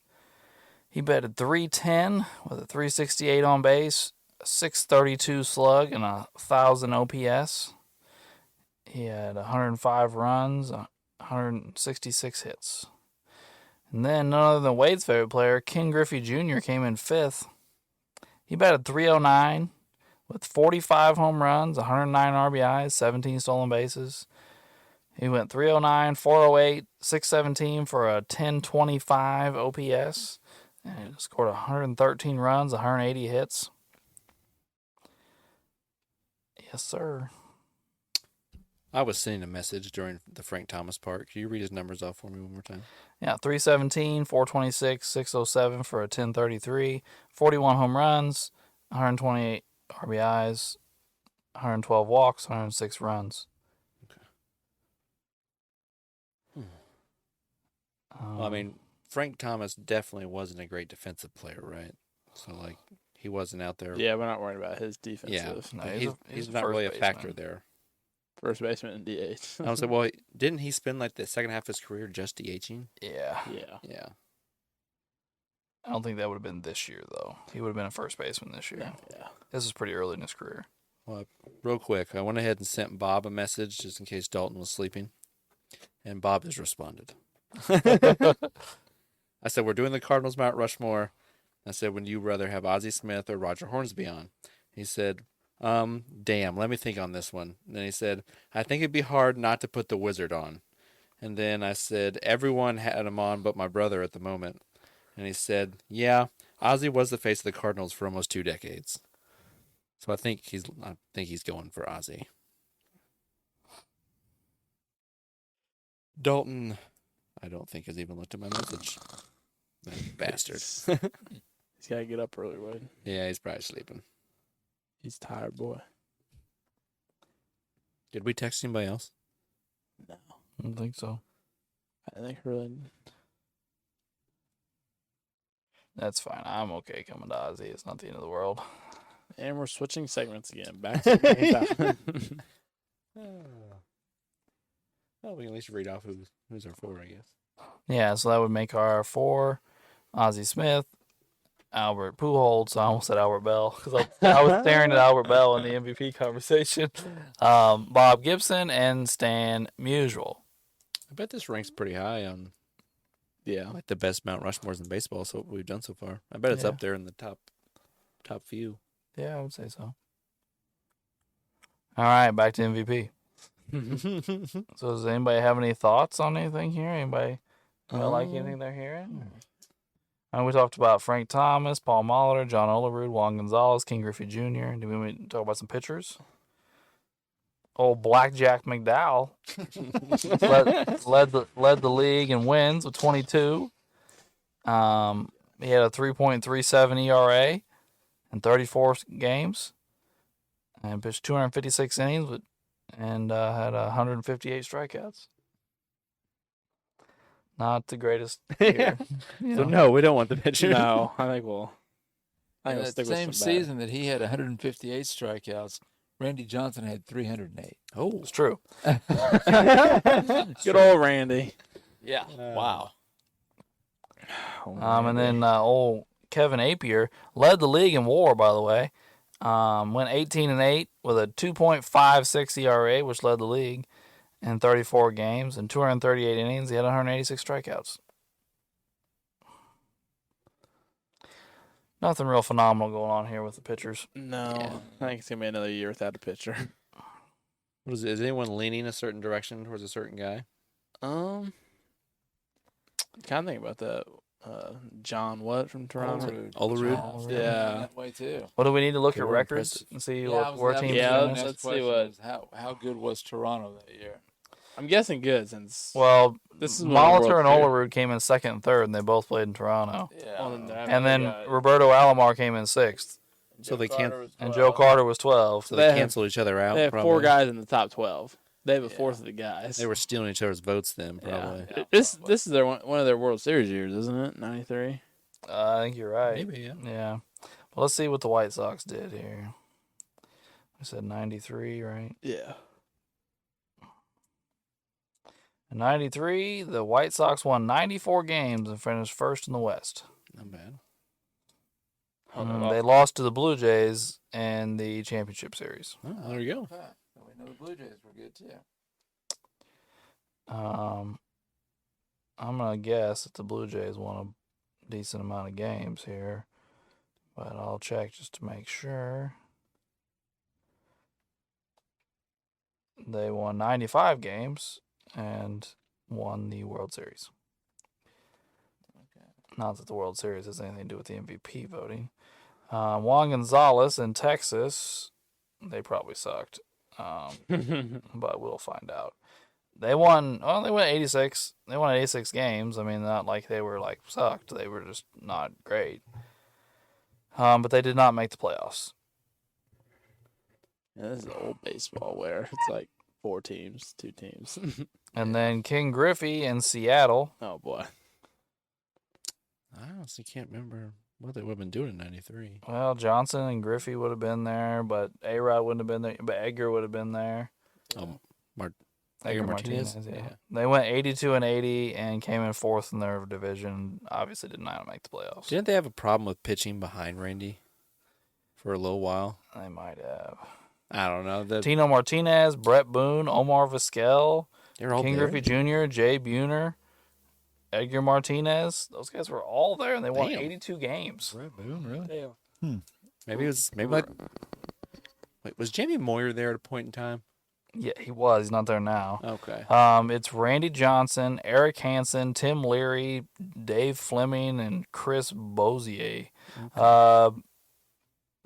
He batted .310 with a .368 on base, a .632 slug, and a 1,000 OPS. He had 105 runs, 166 hits. And then none other than Wade's favorite player, Ken Griffey Jr., came in fifth. He batted .309 with 45 home runs, 109 RBIs, 17 stolen bases. He went .309, .408, .617 for a .1025 OPS. And he scored 113 runs, 180 hits. Yes, sir. I was sending a message during the Frank Thomas part. Can you read his numbers off for me one more time? Yeah, .317, .426, .607 for a .1033, 41 home runs, 128 RBIs, 112 walks, 106 runs. Well, I mean, Frank Thomas definitely wasn't a great defensive player, right? So, like, he wasn't out there. Yeah, we're not worried about his defensive. No, he's a not first really a baseman. factor there. First baseman and DH. I was like, well, didn't he spend like the second half of his career just DHing? Yeah. Yeah. Yeah. I don't think that would have been this year, though. He would have been a first baseman this year. Yeah. This is pretty early in his career. Well, real quick, I went ahead and sent Bob a message just in case Dalton was sleeping, and Bob has responded. I said, we're doing the Cardinals Mount Rushmore. I said, would you rather have Ozzie Smith or Roger Hornsby on? He said, damn, let me think on this one. And then he said, I think it'd be hard not to put the Wizard on. And then I said, everyone had him on but my brother at the moment. And he said, yeah, Ozzie was the face of the Cardinals for almost 2 decades. So I think he's going for Ozzie. Dalton, I don't think has even looked at my message. That bastard. He's got to get up early, Wade. Yeah, he's probably sleeping. He's tired, boy. Did we text anybody else? No. I don't think so. I think really. That's fine. I'm okay coming to Ozzy. It's not the end of the world. And we're switching segments again. Back to the Well, we can at least read off who's our 4, I guess. Yeah, so that would make our 4 Ozzie Smith, Albert Pujols. I almost said Albert Bell because I was staring at Albert Bell in the MVP conversation. Bob Gibson and Stan Musial. I bet this ranks pretty high on like the best Mount Rushmores in baseball. So what we've done so far. I bet it's up there in the top few. Yeah, I would say so. All right, back to MVP. So does anybody have any thoughts on anything here? Anybody like anything they're hearing? We talked about Frank Thomas, Paul Molitor, John Olerud, Juan Gonzalez, King Griffey Jr. Do we want to talk about some pitchers? Old Blackjack McDowell led the league in wins with 22. He had a 3.37 ERA in 34 games and pitched 256 innings and had 158 strikeouts. Not the greatest year. So no, we don't want the pitcher. No, I think we'll. In we'll that stick with same some bad. season that he had 158 strikeouts, Randy Johnson had 308. Oh, It's true. Good old Randy. Yeah. wow. And then old Kevin Apier led the league in WAR, by the way. Went 18-8 with a 2.56 ERA, which led the league in 34 games and 238 innings. He had 186 strikeouts. Nothing real phenomenal going on here with the pitchers. No, I think it's gonna be another year without a pitcher. What is it? Is anyone leaning a certain direction towards a certain guy? Kind of think about that. John what from Toronto? Olerud? Yeah. That way too. What do we need to look They at were records impressive. and see Yeah, where teams Yeah, are let's- doing? let's see what- How good was Toronto that year? I'm guessing good since Well, this is one of the Molitor and World Olerud came in second and third, and they both played in Toronto. Yeah. Well, then that- And then they got- Roberto Alomar came in sixth, So they can't. and Joe Carter was 12. So They they have- cancel each other out. they have probably. 4 guys in the top 12. They have a fourth of the guys. They were stealing each other's votes then, probably. Yeah. This is their one of their World Series years, isn't it? 93. I think you're right. Maybe, yeah. Yeah. Well, let's see what the White Sox did here. I said 93, right? Yeah. In 93, the White Sox won 94 games and finished first in the West. Not bad. They lost to the Blue Jays in the championship series. Oh, there you go. Okay. So we know the Blue Jays were good too. I'm going to guess that the Blue Jays won a decent amount of games here, but I'll check just to make sure. They won 95 games and won the World Series. Okay. Not that the World Series has anything to do with the MVP voting. Juan Gonzalez in Texas, they probably sucked, but we'll find out. They won 86. They won 86 games. I mean, not like they were like sucked. They were just not great. But they did not make the playoffs. Yeah, this is old baseball where it's like 4 teams, 2 teams. And then King Griffey in Seattle. Oh boy. I honestly can't remember what they would have been doing in 93. Well, Johnson and Griffey would have been there, but A-Rod wouldn't have been there. But Edgar would have been there. Edgar Martinez? Yeah. Yeah. They went 82-80 and came in fourth in their division. Obviously, did not make the playoffs. Didn't they have a problem with pitching behind Randy for a little while? They might have. I don't know. Tino Martinez, Brett Boone, Omar Vizquel, They're all King there. Griffey Jr., Jay Buhner, Edgar Martinez. Those guys were all there, and they won Damn. 82 games. Brett Boone, really? Maybe it was wait, was Jamie Moyer there at a point in time? Yeah, he was. He's not there now. Okay. It's Randy Johnson, Eric Hansen, Tim Leary, Dave Fleming, and Chris Bozier.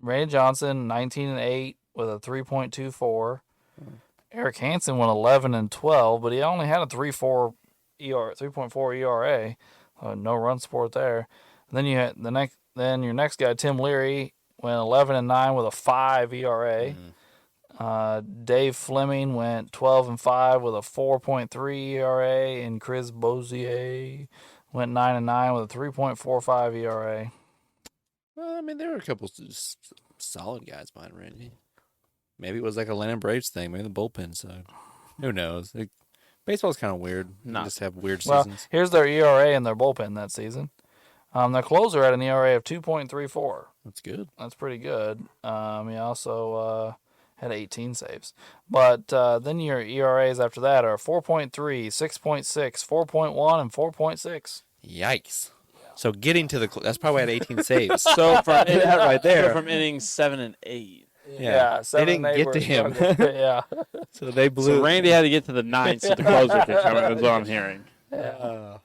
Randy Johnson, 19-8 with a 3.24. Eric Hansen went 11-12, but he only had a 3.4 ERA. No run support there. And then you had your next guy, Tim Leary, went 11-9 with a 5 ERA. Dave Fleming went 12-5 with a 4.3 ERA, and Chris Bozier went 9-9 with a 3.45 ERA. Well, I mean, there were a couple solid guys behind Randy. Maybe it was like a Lennon Braves thing. Maybe the bullpen side. Who knows? Baseball's kind of weird. You Not- just have weird Well, seasons. here's their ERA and their bullpen that season. Their closer had an ERA of 2.34. That's good. That's pretty good. He also had 18 saves. But then your ERAs after that are 4.3, 6.6, 4.1, and 4.6. Yikes. So getting to the that's probably at 18 saves. So from that right there. So from innings 7 and 8. Yeah, they 7 didn't and 8 get were to him. struggling. Yeah. So they blew. So Randy had to get to the 9th so the closer could come in. Is what I'm hearing.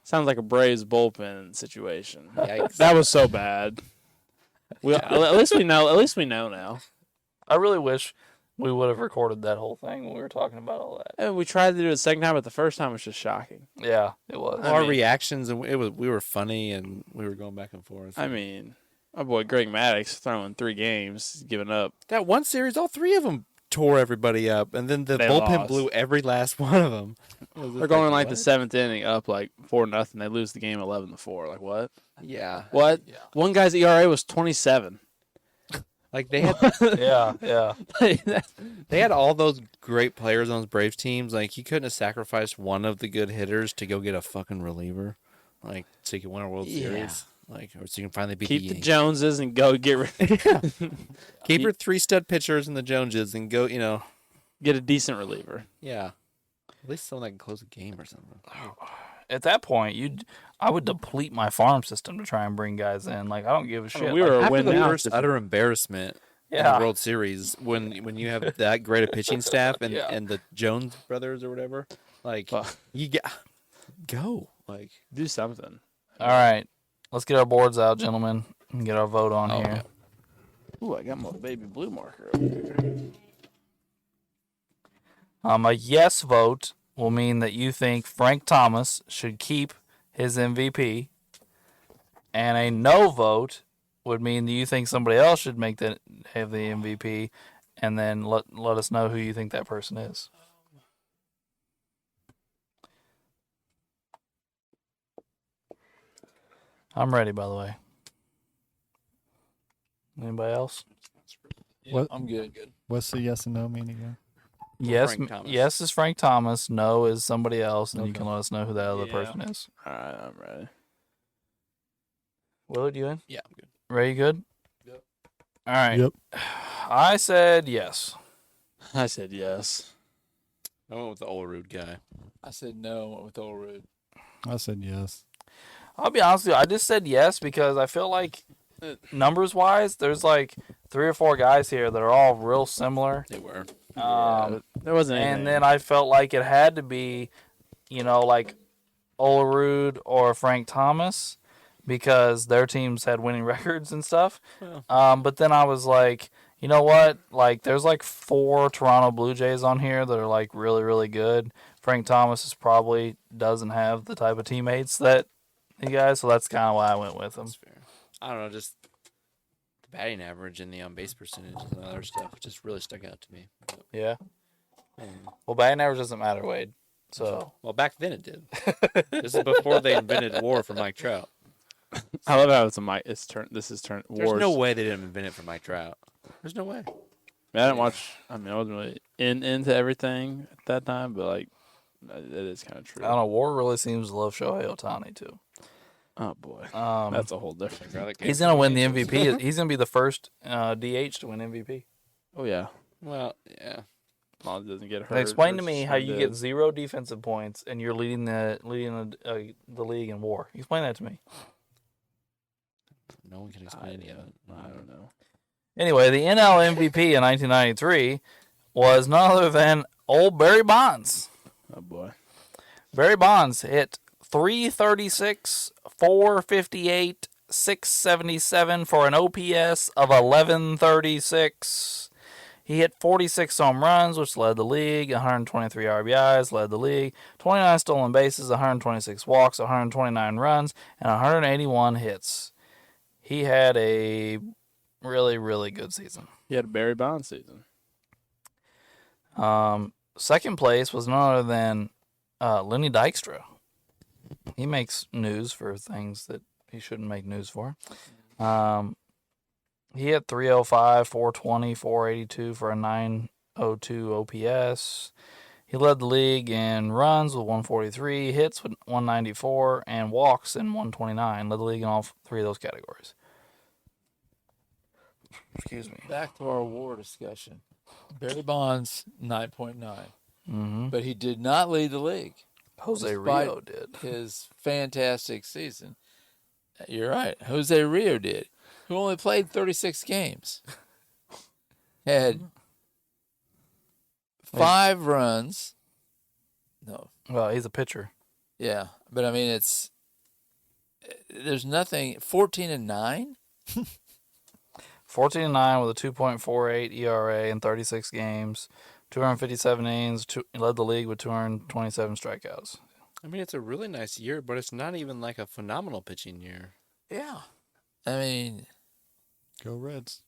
Sounds like a Braves bullpen situation. Yikes. That was so bad. At least we know. At least we know now. I really wish we would have recorded that whole thing when we were talking about all that. And we tried to do it a second time, but the first time was just shocking. Yeah, it was. I Our mean- reactions, and we were funny, and we were going back and forth. I mean, my boy Greg Maddox throwing 3 games, giving up. that one series, all 3 of them tore everybody up, and then the They bullpen lost. blew every last one of them. They're going like the 7th inning, up like 4-0. They lose the game 11-4. Like what? Yeah. What? Yeah. One guy's ERA was 27. Like they had Yeah. they had all those great players on those Braves teams. Like he couldn't have sacrificed one of the good hitters to go get a fucking reliever, like so you can win a World Series, like or so you can finally beat Keep the the Yankees. Joneses and go get rid. Keep your 3 stud pitchers and the Joneses and go. Get a decent reliever. Yeah, at least someone that can close a game or something. At that point, I would deplete my farm system to try and bring guys in. Like I don't give a shit. we were a After win the now. first utter embarrassment in Yeah. the World Series, when you have that great a pitching staff and Yeah. and the Jones brothers or whatever, like Fuck. you get go like. Do something. All right, let's get our boards out, gentlemen, and get our vote on here. Ooh, I got my baby blue marker over here. A yes vote will mean that you think Frank Thomas should keep his MVP, and a no vote would mean that you think somebody else should have the MVP, and then let us know who you think that person is. I'm ready, by the way. Anybody else? What? I'm good. What's the yes and no mean again? Yes, Frank Thomas. yes is Frank Thomas. No is somebody else, and you Okay. can let us know who that other Yeah. person is. All right, I'm ready. Willard, you in? Yeah, I'm good. Ray, you good? Yep. All right. Yep. I said yes. I said yes. I went with the old rude guy. I said no. Went with old rude. I said yes. I'll be honest with you. I just said yes because I feel like numbers wise, there's like 3 or 4 guys here that are all real similar. They were. There wasn't anything. And then I felt like it had to be, like Olerud or Frank Thomas because their teams had winning records and stuff. But then I was like, you know what? Like, there's like 4 Toronto Blue Jays on here that are like really, really good. Frank Thomas probably doesn't have the type of teammates that he guys, so that's kind of why I went with him. That's fair. I don't know, just the batting average and the on base percentage and other stuff just really stuck out to me. Yeah. Well, batting average doesn't matter, Wade. So Well, back then it did. This is before they invented WAR for Mike Trout. I love how it's a mic. It's turn. This is turn. There's Wars. no way they didn't invent it for Mike Trout. There's no way. I didn't watch. I mean, I wasn't really into everything at that time, but like, it is kind of true. I don't know. War really seems to love Shohei Ohtani too. Oh boy, Um, that's a whole different. he's gonna win the MVP. He's gonna be the first DH to win MVP. Oh yeah, Well, yeah. as long as it doesn't get hurt. Now explain to or me how you suspended. get 0 defensive points and you're leading the league in WAR. Explain that to me. No one can explain any of it. I don't know. Anyway, the NL MVP in 1993 was none other than old Barry Bonds. Oh boy, Barry Bonds hit 336, 458, 677 for an OPS of 1136. He hit 46 home runs, which led the league, 123 RBIs, led the league, 29 stolen bases, 126 walks, 129 runs, and 181 hits. He had a really, really good season. he had a Barry Bonds season. Second place was none other than Lenny Dykstra. He makes news for things that he shouldn't make news for. He had 305, 420, 482 for a 902 OPS. He led the league in runs with 143, hits with 194, and walks in 129. Led the league in all 3 of those categories. Excuse me. Back to our WAR discussion. Barry Bonds 9.9, Mm-hmm. but he did not lead the league. Jose Despite Rio did. His fantastic season. You're right. Jose Rio did, who only played 36 games. Had 5 runs. No, Well, he's a pitcher. yeah, but I mean there's nothing. 14-9. 14-9 with a 2.48 ERA in 36 games, 257 innings, led the league with 227 strikeouts. I mean, it's a really nice year, but it's not even like a phenomenal pitching year. Yeah, I mean, Go Reds.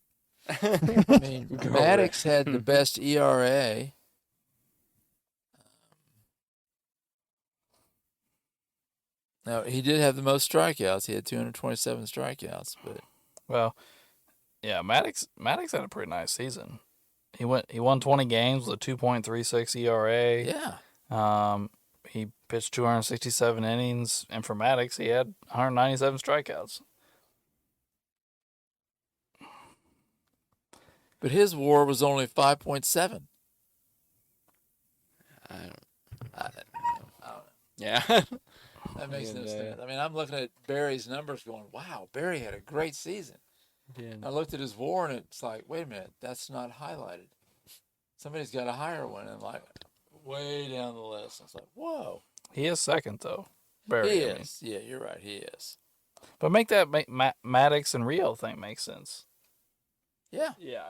Maddox had the best ERA. Now he did have the most strikeouts. He had 227 strikeouts, but Well, Yeah, Maddox had a pretty nice season. He won 20 games with a 2.36 ERA. Yeah. He pitched 267 innings, and for Maddox, he had 197 strikeouts. But his WAR was only 5.7. I don't. I don't know. Yeah. That makes no Yeah. sense. I mean, I'm looking at Barry's numbers going, wow, Barry had a great season. Yeah. I looked at his WAR, and it's like, wait a minute, that's not highlighted. Somebody's got a higher one, and like way down the list. I was like, whoa. He is second, though. Barry, He I mean. is. Yeah, you're right. He is. But make that Maddox and Rio thing make sense. Yeah. Yeah.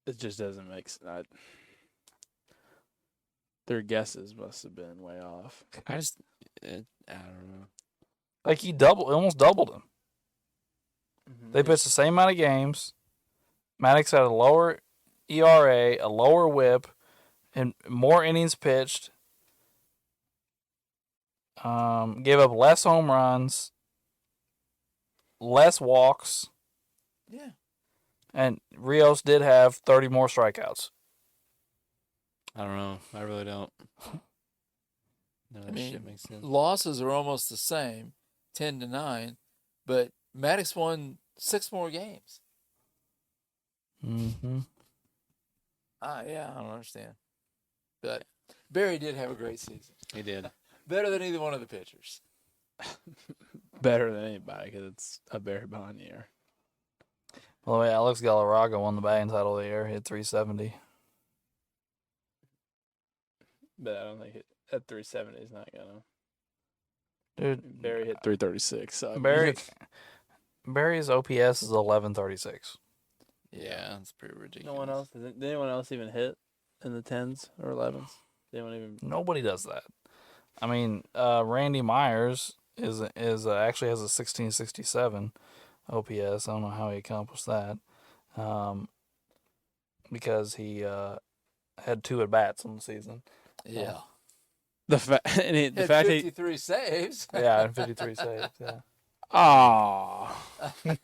It just doesn't make sense. Their guesses must have been way off. I don't know. Like he almost doubled him. They pitched the same amount of games. Maddox had a lower ERA, a lower WHIP, and more innings pitched. Gave up less home runs, less walks, Yeah. and Rios did have 30 more strikeouts. I don't know. I really don't. No, I that mean, shit makes sense. losses are almost the same, 10-9, but Maddox won 6 more games. Mm-hmm. Yeah, I don't understand. But Barry did have a great season. He did. Better than either one of the pitchers. Better than anybody because it's a Barry Bond year. By the way, Alex Galarraga won the batting title of the year. He hit 370. But I don't think at 370 is not gonna. Dude, Barry hit 336. So I mean, Barry's OPS is 1136. Yeah, it's pretty ridiculous. no one else. Did anyone else even hit in the 10s or 11s? Did anyone even? Nobody does that. I mean, Randy Myers is actually has a 1667 OPS. I don't know how he accomplished that, because he had 2 at bats on the season. Yeah. The fact Had that 53 saves. Yeah, and 53 saves. Yeah. Oh, you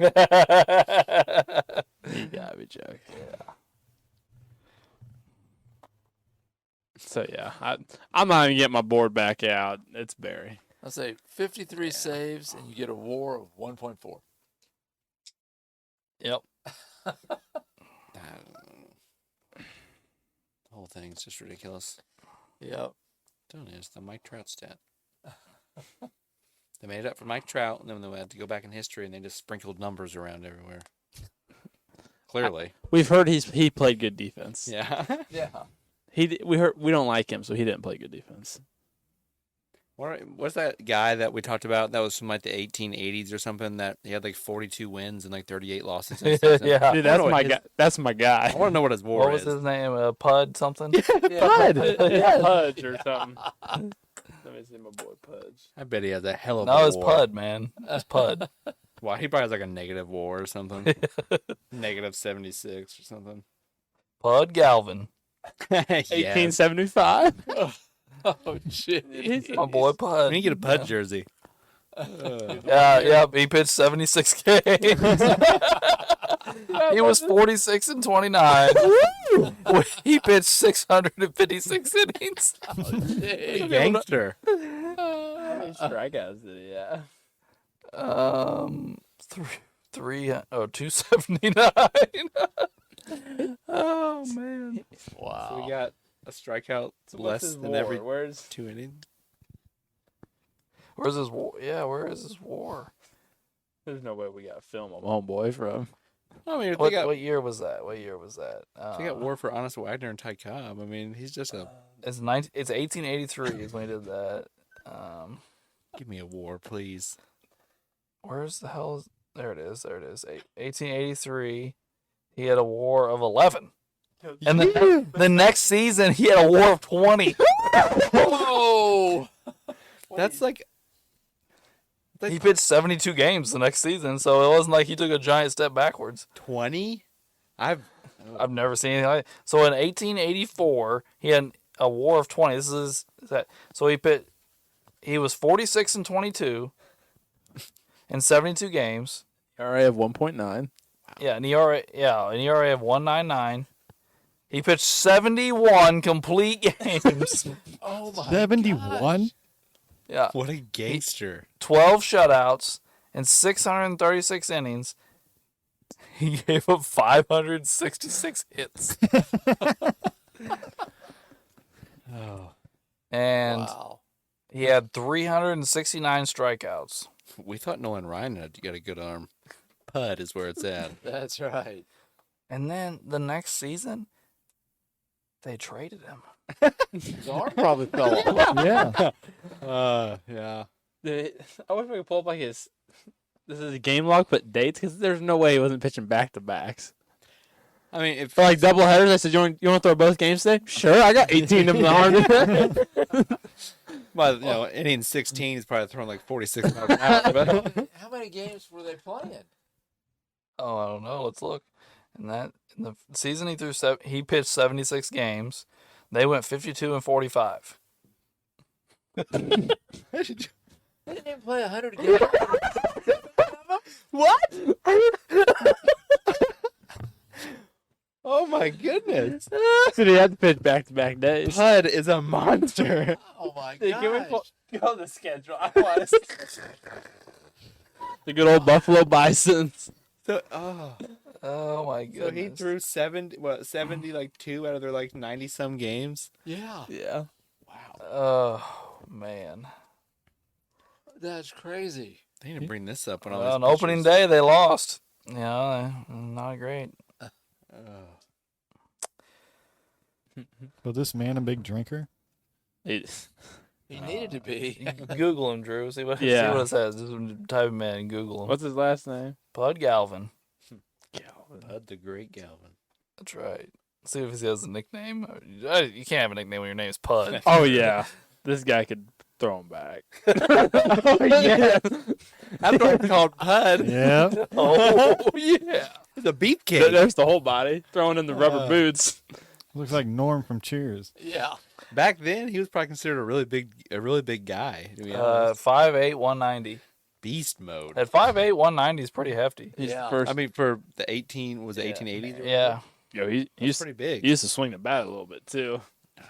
gotta be joking. Yeah. So yeah, I'm not even getting my board back out. It's Barry. I'll say 53 saves, and you get a WAR of 1.4. Yep. The whole thing's just ridiculous. Yep. Don't it's the Mike Trout stat. They made it up for Mike Trout, and then they had to go back in history, and they just sprinkled numbers around everywhere. Clearly, We've heard he played good defense. yeah. Yeah. We don't like him, so he didn't play good defense. What's that guy that we talked about that was from like the 1880s or something that he had like 42 wins and like 38 losses? In a season? Yeah. Dude, I wanna know that's my what guy. That's my guy. I want to know what his WAR What was is. his name? Pud something? Pudge. Pudge or something. Let me see my boy Pudge. I bet he has a hell of No, a it's WAR. Pud, man. It's Pud. Why? He probably has like a negative WAR or something. Negative 76 or something. Pud Galvin. Yes. 1875. Oh, shit. My boy Pud. We need to get a Pud jersey. Yeah, he pitched 76 games. He was 46 and 29. He pitched 656 innings. Gangster. How many strikeouts did he have? 279. Oh man. Wow. So we got a strikeout What's less his than WAR? every Where's 2 innings. Where's his war? Yeah, where is his war? There's no way we got film of homeboy from. I mean, if What, they got what year was that? they got WAR for Honest Wagner and Ty Cobb. I mean, he's just a It's 1883 is when he did that. give me a WAR, please. Where's the hell? There it is. 1883. He had a WAR of 11. And the next season, he had a WAR of 20. Whoa. That's like He pitched 72 games the next season, so it wasn't like he took a giant step backwards. 20. I've never seen anything like that. So in 1884, he had a WAR of 20. This is that. So he was 46 and 22 in 72 games. ERA of 1.9. Yeah, an ERA of 1.99. He pitched 71 complete games. Oh my 71? gosh. Yeah, What a gangster. 12 shutouts and 636 innings. He gave up 566 hits. Oh, And Wow. he had 369 strikeouts. we thought Nolan Ryan had got a good arm. Pud is where it's at. That's right. And then the next season, they traded him. His arm probably fell off. Yeah. Yeah. I wish we could pull up like his. This is a game log, but dates, because there's no way he wasn't pitching back to backs. I mean, if For like double headers, I said, "You want to throw both games today?" Sure, I got 18 of them armed. well, inning 16, he's probably throwing like 46 miles an hour. But How many games were they playing? Oh, I don't know. Let's look. In the season he pitched 76 games. They went 52 and 45. They didn't even play 100 games. What? oh my goodness, So he had to pitch back-to-back days. Pud is a monster. Oh my Hey, give me gosh. go the schedule. I want to the good old Buffalo Bisons. So, Oh my so goodness. he threw 70 like 2 out of their like 90 some games. Yeah. Yeah. Oh man. That's crazy. They need to bring this up when all Well, on these opening pitchers- day they lost. Yeah, not great. Was this man a big drinker? He needed to be. Google him, Drew. See what Yeah. it says. Just type him in and Google him. What's his last name? Bud Galvin. Pud the Great Galvin. That's right. See if he has a nickname. You can't have a nickname when your name's Pud. Oh yeah, this guy could throw him back. Oh yeah, that's what it's called, Pud. Yeah. Oh yeah. It's a beefcake. There's the whole body throwing in the rubber boots. Looks like Norm from Cheers. Yeah. Back then, he was probably considered a really big guy. To be honest, 5'8", 190. beast mode. At 5'8", 190 is pretty hefty. He's Yeah. first. I mean, for the 1880s. Yeah. Yo, he He's used, pretty big. he used to swing the bat a little bit too.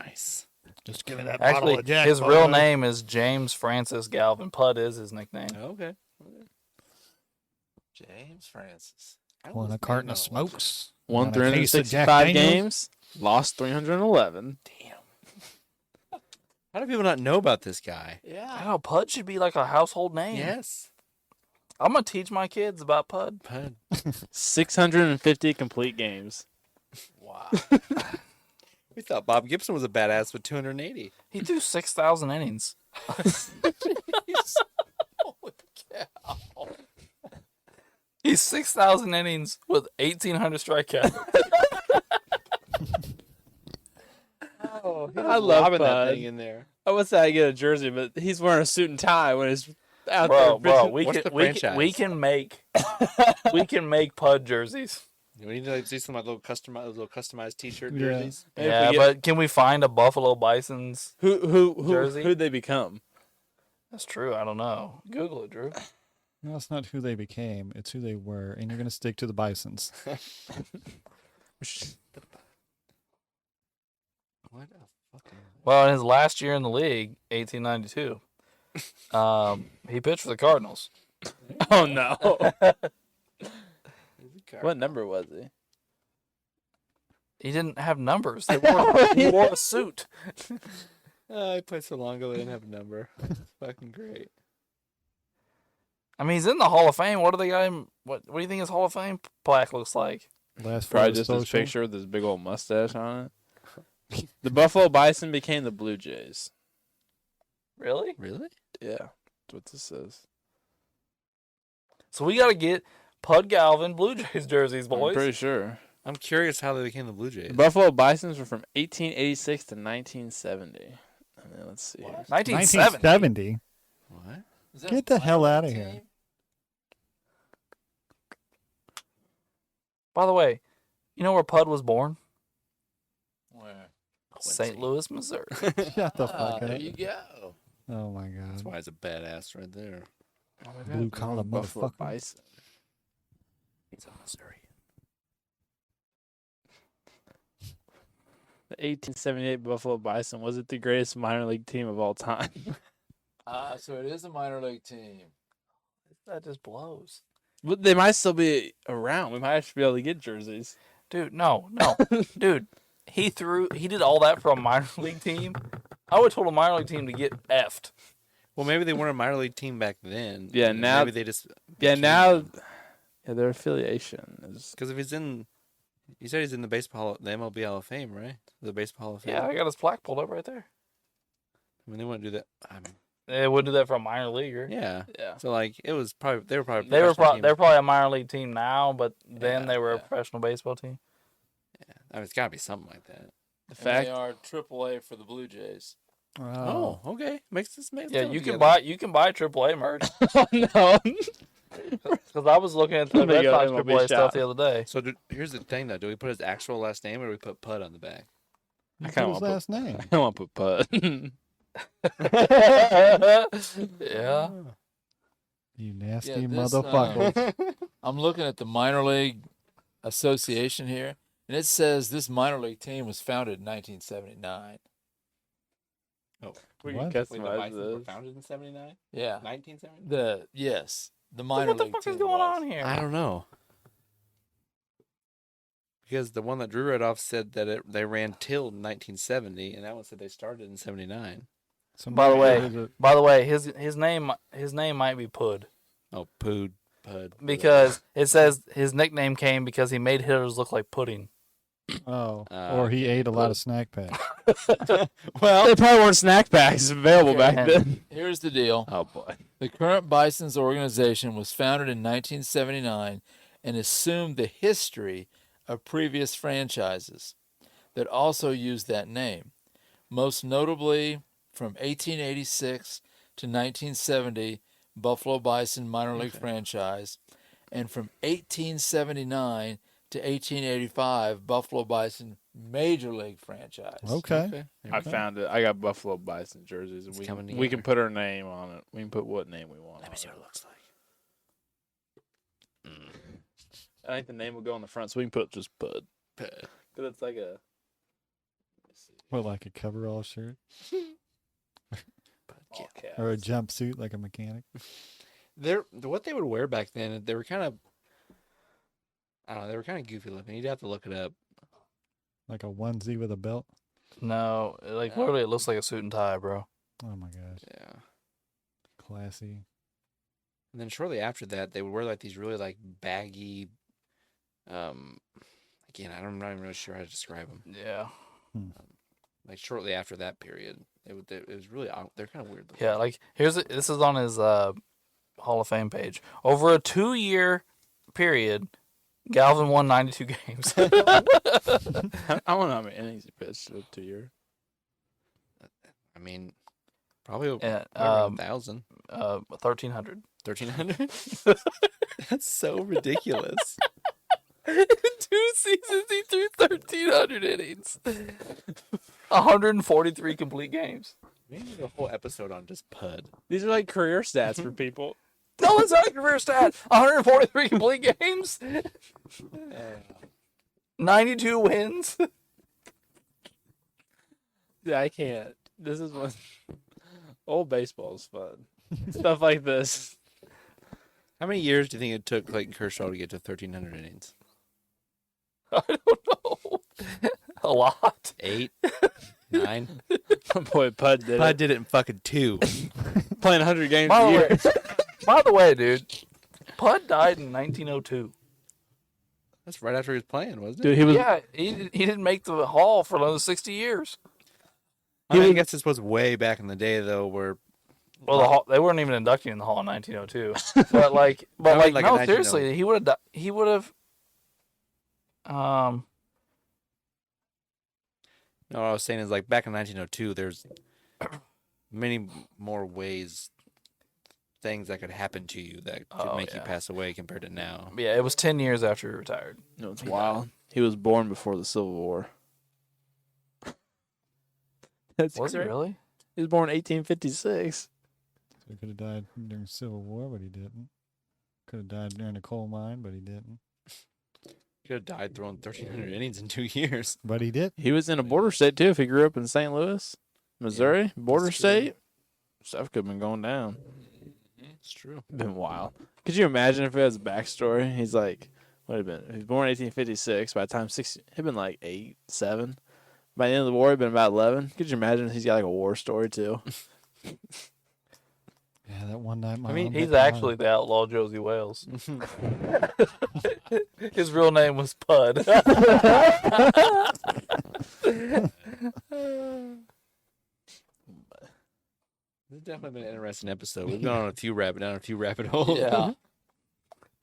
Nice. Just give me that Actually, his real name is James Francis Galvin. Pud is his nickname. Okay. James Francis. Want a carton of smokes? Won Want a case of Jack 365 Daniels? games, lost 311. How do people not know about this guy? I Yeah. know, Pud should be like a household name. Yes. I'm going to teach my kids about Pud. Pud. 650 complete games. Wow. We thought Bob Gibson was a badass with 280. He threw 6,000 innings. Holy cow. He's 6,000 innings with 1,800 strikeouts. Oh, I love lobbing that Pud. thing in there. I would say I get a jersey, but he's wearing a suit and tie when he's out Bro, there. bro, pitching. What's the franchise? we can make Pud jerseys. We need to like, see some like, little customized T-shirt Yeah. jerseys. Maybe if Yeah, we get- but can we find a Buffalo Bison's? Jersey? Who'd they become? That's true. I don't know. Google it, Drew. No, it's not who they became. It's who they were. And you're going to stick to the Bisons. What a fucking. Well, in his last year in the league, 1892, he pitched for the Cardinals. Oh no! What number was he? He didn't have numbers. He wore a suit. I played so long ago they didn't have a number. It's fucking great. I mean, he's in the Hall of Fame. What do they got him? What do you think his Hall of Fame plaque looks like? Last Probably photo just his social. picture with his big old mustache on it. The Buffalo Bison became the Blue Jays. Really? Really? Yeah, that's what this says. So we got to get Pud Galvin Blue Jays jerseys, I'm boys. pretty sure. I'm curious how they became the Blue Jays. The Buffalo Bisons were from 1886 to 1970. And then let's see. What? 1970. 1970. What? Is that Get the a hell minor outta here. team? By the way, you know where Pud was born? Where? St. Louis, Missouri. Shut the fuck There up. you go. Oh my That's god. why he's a badass right there. Blue collar Buffalo motherfucker. Bison. He's a Missouri. The 1878 Buffalo Bison, was it the greatest minor league team of all time? So it is a minor league team. That just blows. But they might still be around. We might actually be able to get jerseys. Dude, no. Dude, he did all that for a minor league team. I would have told a minor league team to get effed. Well, maybe they weren't a minor league team back then. Yeah, and now- maybe they just Yeah, their affiliation is. because if he's in, you said he's in the MLB Hall of Fame, right? The Baseball Hall of Fame. Yeah, I got his plaque pulled up right there. I mean, they wouldn't do that. I mean, They wouldn't do that for a minor leaguer. yeah. Yeah. So like, it was probably they were probably a They're professional team. probably a minor league team now, but then Yeah, they were a yeah. professional baseball team. Yeah. I mean, it's got to be something like that. The And fact they are AAA for the Blue Jays. Oh, okay. Makes this make Yeah, sense you can together. buy AAA merch. oh no. Because I was looking at the Let me Red go Sox MLB AAA stuff shop. the other day. So here's the thing, though. Do we put his actual last name or do we put Pud on the back? You I put kinda his wanna last name. I want to put Pud. Yeah. You nasty Yeah, this, motherfucker. I'm looking at the minor league association here, and it says this minor league team was founded in 1979. We What? can Wait, the customize Bisons were this. founded in 79? Yeah, 1979? the minor What the league fuck team is going was. on here? I don't know. Because the one that Drew read off said that they ran till 1970, and that one said they started in 79. So By the maybe way- there's a- By the way, his name might be Pud Oh, Pud. because it says his nickname came because he made hitters look like pudding. or he ate a lot of snack packs. Well, they probably weren't snack packs available Okay. back then. Here's the deal. Oh boy. The current Bisons organization was founded in 1979 and assumed the history of previous franchises that also used that name. Most notably, from 1886 to 1970, Buffalo Bison minor league franchise, and from 1879 to 1885, Buffalo Bison major league franchise. Okay. I found it. I got Buffalo Bison jerseys, and It's we coming can together. put our name on it. We can put what name we want. Let me see on what it. it looks like. I think the name will go on the front, so we can put just Pud. Because it's like a. What, like a coverall shirt All caps. or a jumpsuit, like a mechanic? What they would wear back then, they were kind of, I don't know, they were kind of goofy looking. You'd have to look it up. Like a onesie with a belt? No, literally, it looks like a suit and tie, bro. Oh my gosh, Yeah. classy. And then shortly after that, they would wear like these really like baggy, again, I'm not even really sure how to describe them. Yeah, Like shortly after that period, it was really, they're kind of weird looking. yeah. Like this is on his Hall of Fame page. Over a 2-year period, Galvin won 92 games. I don't know how many innings he pitched in 2 years. I mean, probably over Yeah, 1,000. 1,300. 1,300? That's so ridiculous. In 2 seasons, he threw 1,300 innings. 143 complete games. We need a whole episode on just Pud. These are like career stats for people. No, it's not a career stat. 143 complete games. 92 wins. Yeah, I can't. This is what old baseball's fun. Stuff like this. How many years do you think it took Clayton Kershaw to get to 1,300 innings? I don't know. A lot. 8? 9? Boy, Pud did Pud it. did it in fucking 2. Playing 100 games By a the year. way, by the way, dude, Pud died in 1902. That's right after he was playing, wasn't it? Dude, he was. Yeah, he didn't make the Hall for another 60 years. I mean, I guess this was way back in the day, though, where Well, the Hall, they weren't even inducted in the Hall in 1902. But I mean, like no, in seriously, he would have. He would have. no, what I was saying is like back in 1902, there's many more ways, things that could happen to you that could make you yeah. pass away compared to now. Yeah, it was 10 years after he retired. No, it's wild. He was born before the Civil War. That's Was he crazy. really? He was born in 1856. So he could have died during the Civil War, but he didn't. Could have died during the coal mine, but he didn't. Could have died throwing 1,300 innings in 2 years. But he did. He was in a border state too. If he grew up in St. Louis, Missouri, border that's true. state, stuff could have been going down. It's true. Been wild. Could you imagine if it has a backstory? He's like, what had been? He was born in 1856. By the time 60, he'd been like 8, 7. By the end of the war, he'd been about 11. Could you imagine if he's got like a war story too? Yeah, that one night. I mean, he's actually the outlaw Josie Wales. His real name was Pud. This has definitely been an interesting episode. We've gone on a few rabbit holes. Yeah.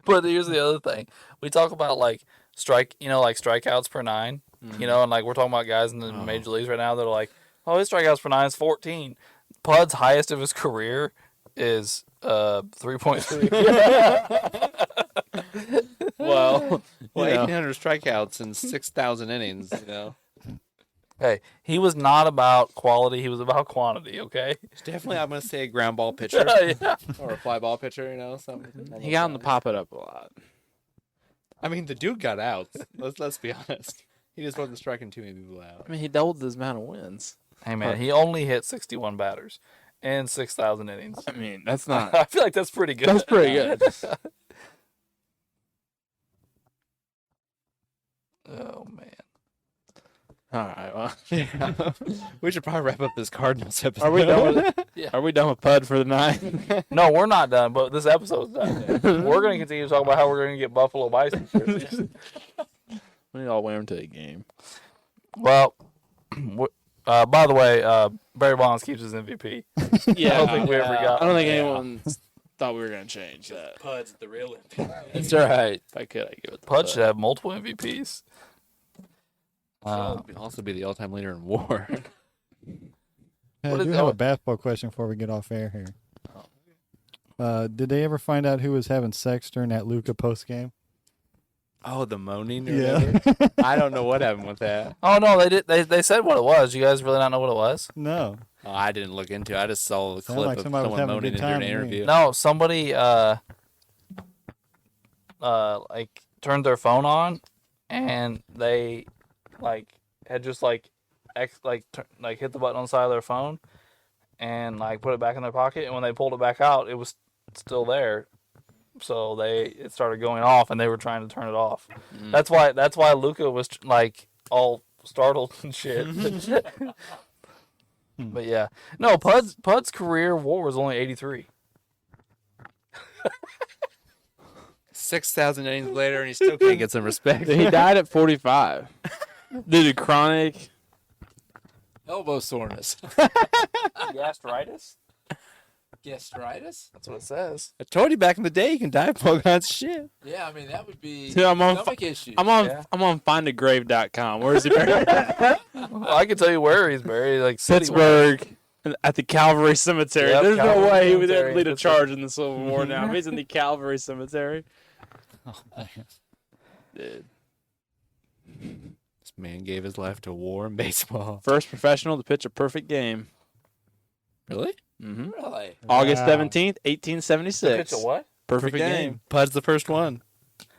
But here's the other thing. We talk about like strikeouts per 9, and like we're talking about guys in the major leagues right now that are like, oh, his strikeouts per 9 is 14. Pud's highest of his career is 3.3. Well, 1,800 strikeouts and 6,000 innings, Hey, he was not about quality, he was about quantity, okay? It's definitely, I'm going to say a ground ball pitcher Yeah. or a fly ball pitcher, something. he got him to pop it up a lot. I mean, the dude got out. Let's be honest. He just wasn't striking too many people out. I mean, he doubled his amount of wins. Hey, man, he only hit 61 batters and 6,000 innings. I mean, that's not. I feel like that's pretty good. That's pretty good. Oh, man. All right. Well, We should probably wrap up this Cardinals episode. are we done with it? Yeah. Are we done with Pud for the night? No, we're not done, but this episode's done. We're going to continue to talk about how we're going to get Buffalo Bison jerseys. We need all wear them to the game. Well, by the way, Barry Bonds keeps his MVP. Yeah, I don't think we ever got I don't think anyone thought we were going to change that. Pud's the real MVP. That's right. If I could, I'd give it to Pud should have multiple MVPs. He'll also be the all-time leader in WAR. I What do is have that? a basketball question before we get off air here. Did they ever find out who was having sex during that Luka post game? Oh, the moaning? Or Yeah. whatever? I don't know what happened with that. Oh, no, they did. They said what it was. You guys really not know what it was? No. Oh, I didn't look into it. I just saw the Sounded clip like of somebody was someone having a moaning good during time an to me. interview. No, somebody like turned their phone on, and they had just hit the button on the side of their phone, and put it back in their pocket. And when they pulled it back out, it was still there. So it started going off, and they were trying to turn it off. That's why Luka was all startled and shit. But yeah, no, Pud's career WAR was only 83. 6,000 innings later, and he still can't get some respect. He died at 45 due to chronic. Elbow soreness. Gastritis? Gastritis? That's what it says. I told you back in the day you can die from all kinds of shit. Yeah, I mean, that would be Dude, I'm on stomach issues. I'm on Yeah. findagrave.com. Where is he buried? Well, I can tell you where he's buried, citywide. Pittsburgh at the Calvary Cemetery. Yep, There's Calvary no way he would Cemetery, ever lead a Pittsburgh. charge in the Civil War now. If he's in the Calvary Cemetery. Dude. This man gave his life to war and baseball. First professional to pitch a perfect game. Really? Mm-hmm. Really? August Wow. 17th, 1876. Pitch a what? Perfect game. Pud's the first one.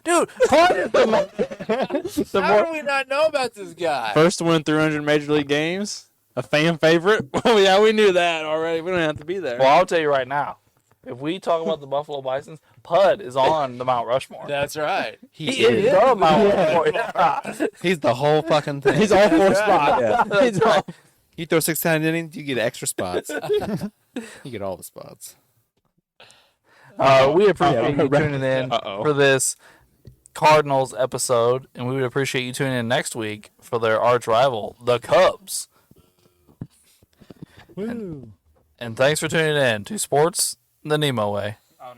Dude, Pud is the How do we not know about this guy? First to win 300 Major League games. A fan favorite. Well, yeah, we knew that already. We don't have to be there. Well, I'll tell you right now. If we talk about the Buffalo Bisons, Pud is on the Mount Rushmore. That's right. He is the Mount Rushmore. Yeah. He's the whole fucking thing. He's all four spots. He's all You throw 6,000 innings, you get extra spots. You get all the spots. We appreciate you tuning in Uh-oh. for this Cardinals episode, and we would appreciate you tuning in next week for their arch rival, the Cubs. Woo. And thanks for tuning in to Sports the NEMO Way.